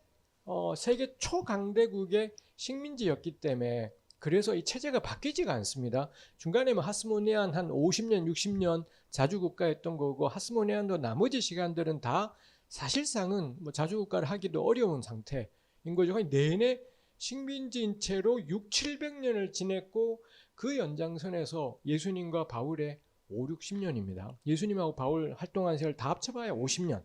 세계 초강대국의 식민지였기 때문에, 그래서 이 체제가 바뀌지가 않습니다. 중간에 뭐 하스모니안 한 50년, 60년 자주국가였던 거고, 하스모니안도 나머지 시간들은 다 사실상은 뭐 자주국가를 하기도 어려운 상태인 거죠. 내내 식민지인 채로 600~700년을 지냈고, 그 연장선에서 예수님과 바울의 5~60년입니다. 예수님하고 바울 활동한 세월 다 합쳐봐야 50년.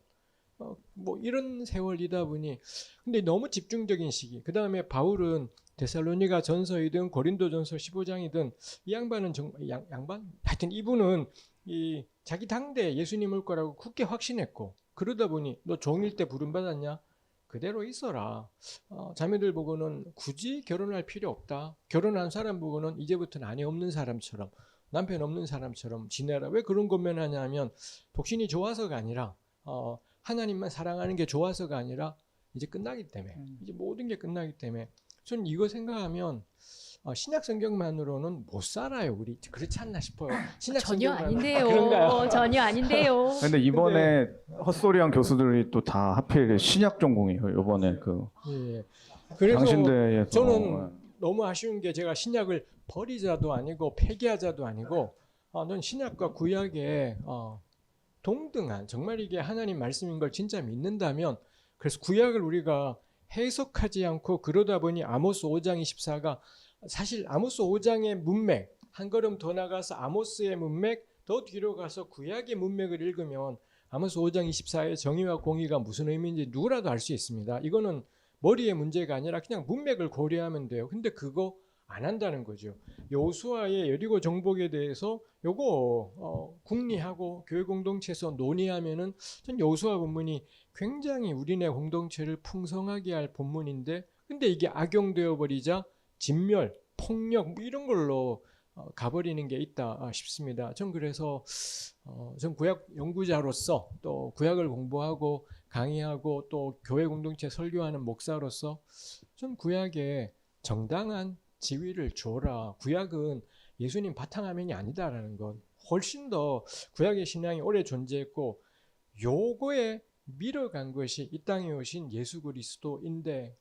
뭐 이런 세월이다 보니, 근데 너무 집중적인 시기. 그 다음에 바울은 데살로니가 전서이든 고린도 전서 15장이든 이 양반은 양반? 하여튼 이분은 이 자기 당대 예수님 올 거라고 굳게 확신했고, 그러다 보니 너 종일 때 부름받았냐? 그대로 있어라. 자매들 보고는 굳이 결혼할 필요 없다. 결혼한 사람 보고는 이제부터는 아내 없는 사람처럼, 남편 없는 사람처럼 지내라. 왜 그런 것만 하냐면 독신이 좋아서가 아니라 하나님만 사랑하는 게 좋아서가 아니라 이제 끝나기 때문에, 이제 모든 게 끝나기 때문에. 저는 이거 생각하면 신약 성경만으로는 못 살아요. 우리 그렇지 않나 싶어요. 신약 전혀 성경만- 아닌데요. 그런가요? 전혀 아닌데요. 근데 이번에 헛소리한 교수들이 또 다 하필 신약 전공이에요. 이번에 그 예. 그래서 당신대에서 저는 너무 아쉬운 게, 제가 신약을 버리자도 아니고 폐기하자도 아니고, 넌 신약과 구약에 동등한, 정말 이게 하나님 말씀인 걸 진짜 믿는다면, 그래서 구약을 우리가 해석하지 않고 그러다 보니 아모스 5장 24가 사실 아모스 5장의 문맥, 한 걸음 더 나가서 아모스의 문맥, 더 뒤로 가서 구약의 문맥을 읽으면 아모스 5장 24의 정의와 공의가 무슨 의미인지 누구라도 알 수 있습니다. 이거는 머리의 문제가 아니라 그냥 문맥을 고려하면 돼요. 근데 그거 안 한다는 거죠. 여호수아의 여리고 정복에 대해서 요거 국리하고 교회 공동체에서 논의하면은 전 여호수아 본문이 굉장히 우리네 공동체를 풍성하게 할 본문인데, 근데 이게 악용되어 버리자 진멸, 폭력 뭐 이런 걸로 가버리는 게 있다 싶습니다. 전 그래서 전 구약 연구자로서, 또 구약을 공부하고 강의하고 또 교회 공동체 설교하는 목사로서 전 구약에 정당한 지위를 줘라. 구약은 예수님 바탕화면이 아니다라는 건, 훨씬 더 구약의 신앙이 오래 존재했고 요거에 밀어간 것이 이 땅에 오신 예수 그리스도인데,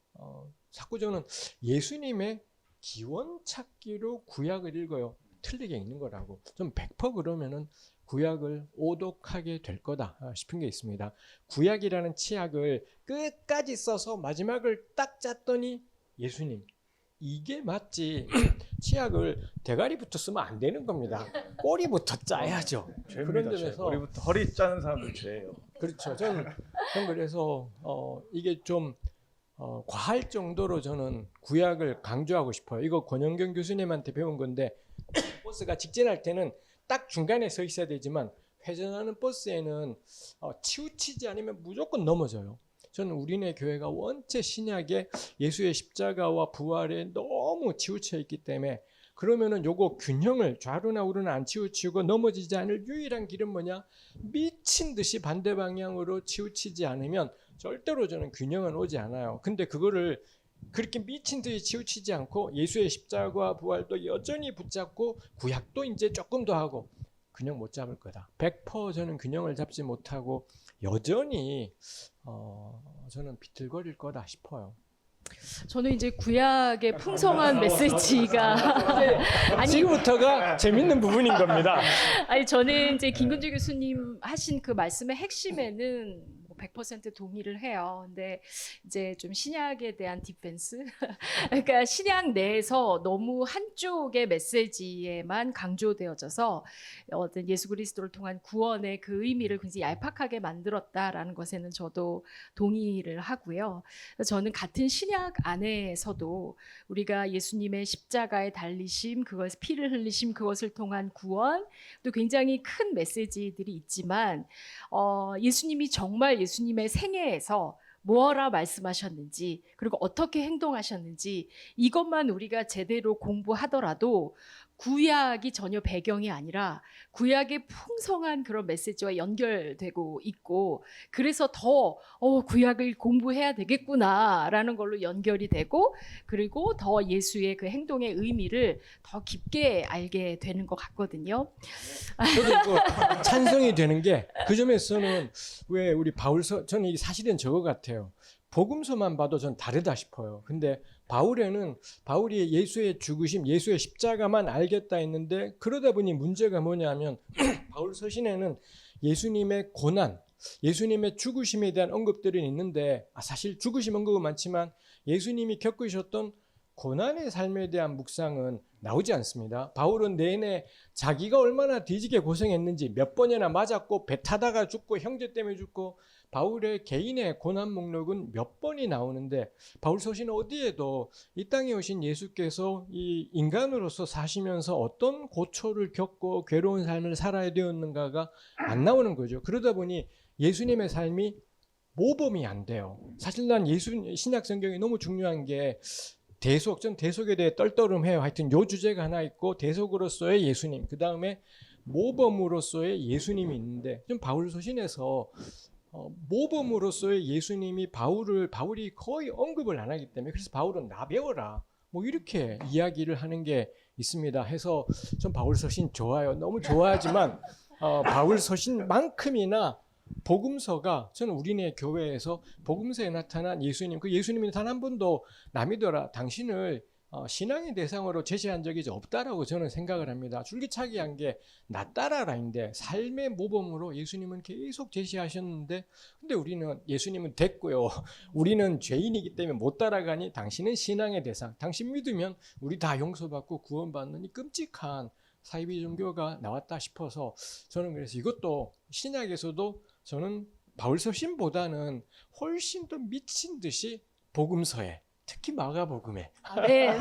자꾸 저는 예수님의 기원 찾기로 구약을 읽어요. 틀리게 읽는 거라고. 좀 100% 그러면은 구약을 오독하게 될 거다 싶은 게 있습니다. 구약이라는 치약을 끝까지 써서 마지막을 딱 짰더니 예수님, 이게 맞지. 치약을 대가리부터 쓰면 안 되는 겁니다. 꼬리부터 짜야죠. 그런 점에서 머리부터 허리 짜는 사람들 죄예요. 그렇죠. 저는 그래서 이게 좀 과할 정도로 저는 구약을 강조하고 싶어요. 이거 권영경 교수님한테 배운 건데, 버스가 직진할 때는 딱 중간에 서 있어야 되지만 회전하는 버스에는 치우치지 않으면 무조건 넘어져요. 저는 우리네 교회가 원체 신약에 예수의 십자가와 부활에 너무 치우쳐 있기 때문에 그러면은 요거 균형을 좌로나 우로나 안 치우치고 넘어지지 않을 유일한 길은 뭐냐? 미친 듯이 반대 방향으로 치우치지 않으면 절대로 저는 균형은 오지 않아요. 근데 그거를 그렇게 미친 듯이 치우치지 않고 예수의 십자가와 부활도 여전히 붙잡고 구약도 이제 조금 더 하고 균형 못 잡을 거다. 100% 저는 균형을 잡지 못하고 여전히 저는 비틀거릴 거다 싶어요. 저는 이제 구약의 풍성한 메시지가 아니 지금부터가 재밌는 부분인 겁니다. 아니 저는 이제 김근주 교수님 하신 그 말씀의 핵심에는 100% 동의를 해요. 근데 이제 좀 신약에 대한 디펜스, 그러니까 신약 내에서 너무 한쪽의 메시지에만 강조되어져서 어떤 예수 그리스도를 통한 구원의 그 의미를 굉장히 얄팍하게 만들었다라는 것에는 저도 동의를 하고요. 저는 같은 신약 안에서도 우리가 예수님의 십자가에 달리심, 그것을 피를 흘리심, 그것을 통한 구원, 또 굉장히 큰 메시지들이 있지만 예수님이 정말 예수님의 생애에서 뭐라 말씀하셨는지 그리고 어떻게 행동하셨는지 이것만 우리가 제대로 공부하더라도 구약이 전혀 배경이 아니라 구약의 풍성한 그런 메시지와 연결되고 있고 그래서 더 구약을 공부해야 되겠구나라는 걸로 연결이 되고 그리고 더 예수의 그 행동의 의미를 더 깊게 알게 되는 것 같거든요. 저도 그 찬성이 되는 게 그 점에서는 왜 우리 저는 이게 사실은 저거 같아요. 복음서만 봐도 전 다르다 싶어요. 근데 바울이 예수의 죽으심, 예수의 십자가만 알겠다 했는데 그러다 보니 문제가 뭐냐면 바울 서신에는 예수님의 고난, 예수님의 죽으심에 대한 언급들은 있는데 사실 죽으심 언급은 많지만 예수님이 겪으셨던 고난의 삶에 대한 묵상은 나오지 않습니다. 바울은 내내 자기가 얼마나 뒤지게 고생했는지 몇 번이나 맞았고 배 타다가 죽고 형제 때문에 죽고 바울의 개인의 고난 목록은 몇 번이 나오는데 바울 서신 어디에도 이 땅에 오신 예수께서 이 인간으로서 사시면서 어떤 고초를 겪고 괴로운 삶을 살아야 되었는가가 안 나오는 거죠. 그러다 보니 예수님의 삶이 모범이 안 돼요. 사실 난 신약 성경이 너무 중요한 게 전 대속에 대해 떨떠름해요. 하여튼 요 주제가 하나 있고 대속으로서의 예수님, 그 다음에 모범으로서의 예수님이 있는데 좀 바울 서신에서 모범으로서의 예수님이 바울이 거의 언급을 안 하기 때문에 그래서 바울은 나 배워라 뭐 이렇게 이야기를 하는 게 있습니다. 해서 전 바울 서신 좋아요. 너무 좋아하지만 바울 서신만큼이나 복음서가 저는 우리네 교회에서 복음서에 나타난 예수님, 그 예수님이 단 한 번도 남이더라 당신을 신앙의 대상으로 제시한 적이 없다라고 저는 생각을 합니다. 줄기차게 한 게 나 따라라인데 삶의 모범으로 예수님은 계속 제시하셨는데 근데 우리는 예수님은 됐고요. 우리는 죄인이기 때문에 못 따라가니 당신은 신앙의 대상, 당신 믿으면 우리 다 용서받고 구원받는 이 끔찍한 사이비 종교가 나왔다 싶어서 저는 그래서 이것도 신약에서도 저는 바울 서신보다는 훨씬 더 미친 듯이 복음서에 특히 마가복음에 네.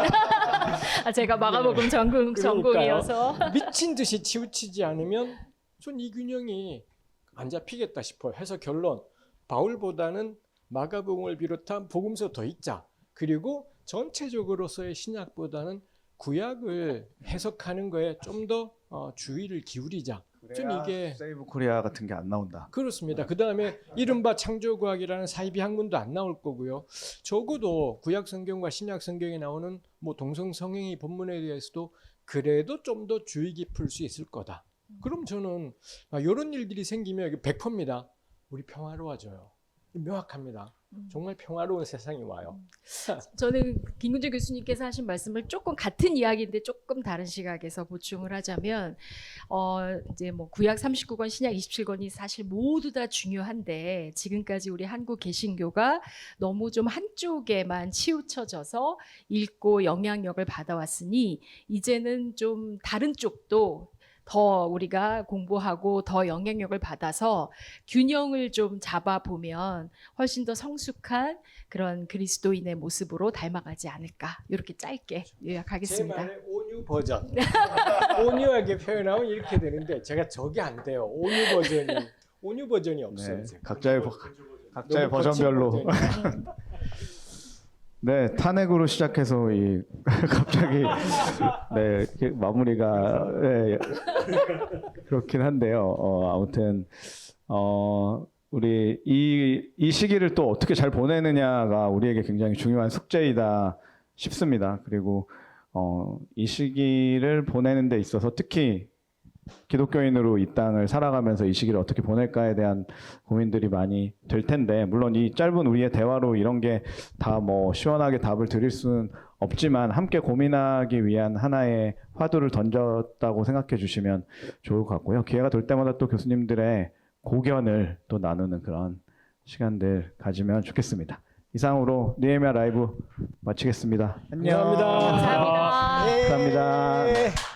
제가 마가복음 전공이어서 미친 듯이 치우치지 않으면 전 이 균형이 안 잡히겠다 싶어요. 해서 결론 바울보다는 마가복음을 비롯한 복음서 더 읽자. 그리고 전체적으로서의 신약보다는 구약을 해석하는 거에 좀 더 주의를 기울이자. 전 이게 세이브 코리아 같은 게 안 나온다. 그렇습니다. 그 다음에 이른바 창조과학이라는 사이비 학문도 안 나올 거고요. 적어도 구약 성경과 신약 성경에 나오는 뭐 동성 성행위 본문에 대해서도 그래도 좀 더 주의 깊을 수 있을 거다. 그럼 저는 이런 일들이 생기면 100%입니다. 우리 평화로워져요. 명확합니다. 정말 평화로운 세상이 와요. 저는 김근주 교수님께서 하신 말씀을 조금 같은 이야기인데 조금 다른 시각에서 보충을 하자면 이제 뭐 구약 39권 신약 27권이 사실 모두 다 중요한데 지금까지 우리 한국 개신교가 너무 좀 한쪽에만 치우쳐져서 읽고 영향력을 받아왔으니 이제는 좀 다른 쪽도 더 우리가 공부하고 더 영향력을 받아서 균형을 좀 잡아보면 훨씬 더 성숙한 그런 그리스도인의 모습으로 닮아가지 않을까 이렇게 짧게 요약하겠습니다. 제 말의 온유 버전. 온유하게 표현하면 이렇게 되는데 제가 저게 안 돼요. 온유 버전이 없어요. 네, 각자의 너무 버전별로. 거친 버전이. 네, 탄핵으로 시작해서 이 갑자기 네, 이렇게 마무리가 네, 그렇긴 한데요. 아무튼 우리 이 시기를 또 어떻게 잘 보내느냐가 우리에게 굉장히 중요한 숙제이다 싶습니다. 그리고 이 시기를 보내는 데 있어서 특히 기독교인으로 이 땅을 살아가면서 이 시기를 어떻게 보낼까에 대한 고민들이 많이 될 텐데, 물론 이 짧은 우리의 대화로 이런 게 다 뭐 시원하게 답을 드릴 수는 없지만 함께 고민하기 위한 하나의 화두를 던졌다고 생각해 주시면 좋을 것 같고요. 기회가 될 때마다 또 교수님들의 고견을 또 나누는 그런 시간들 가지면 좋겠습니다. 이상으로 느헤미야 라이브 마치겠습니다. 안녕. 감사합니다. 감사합니다. 예. 감사합니다.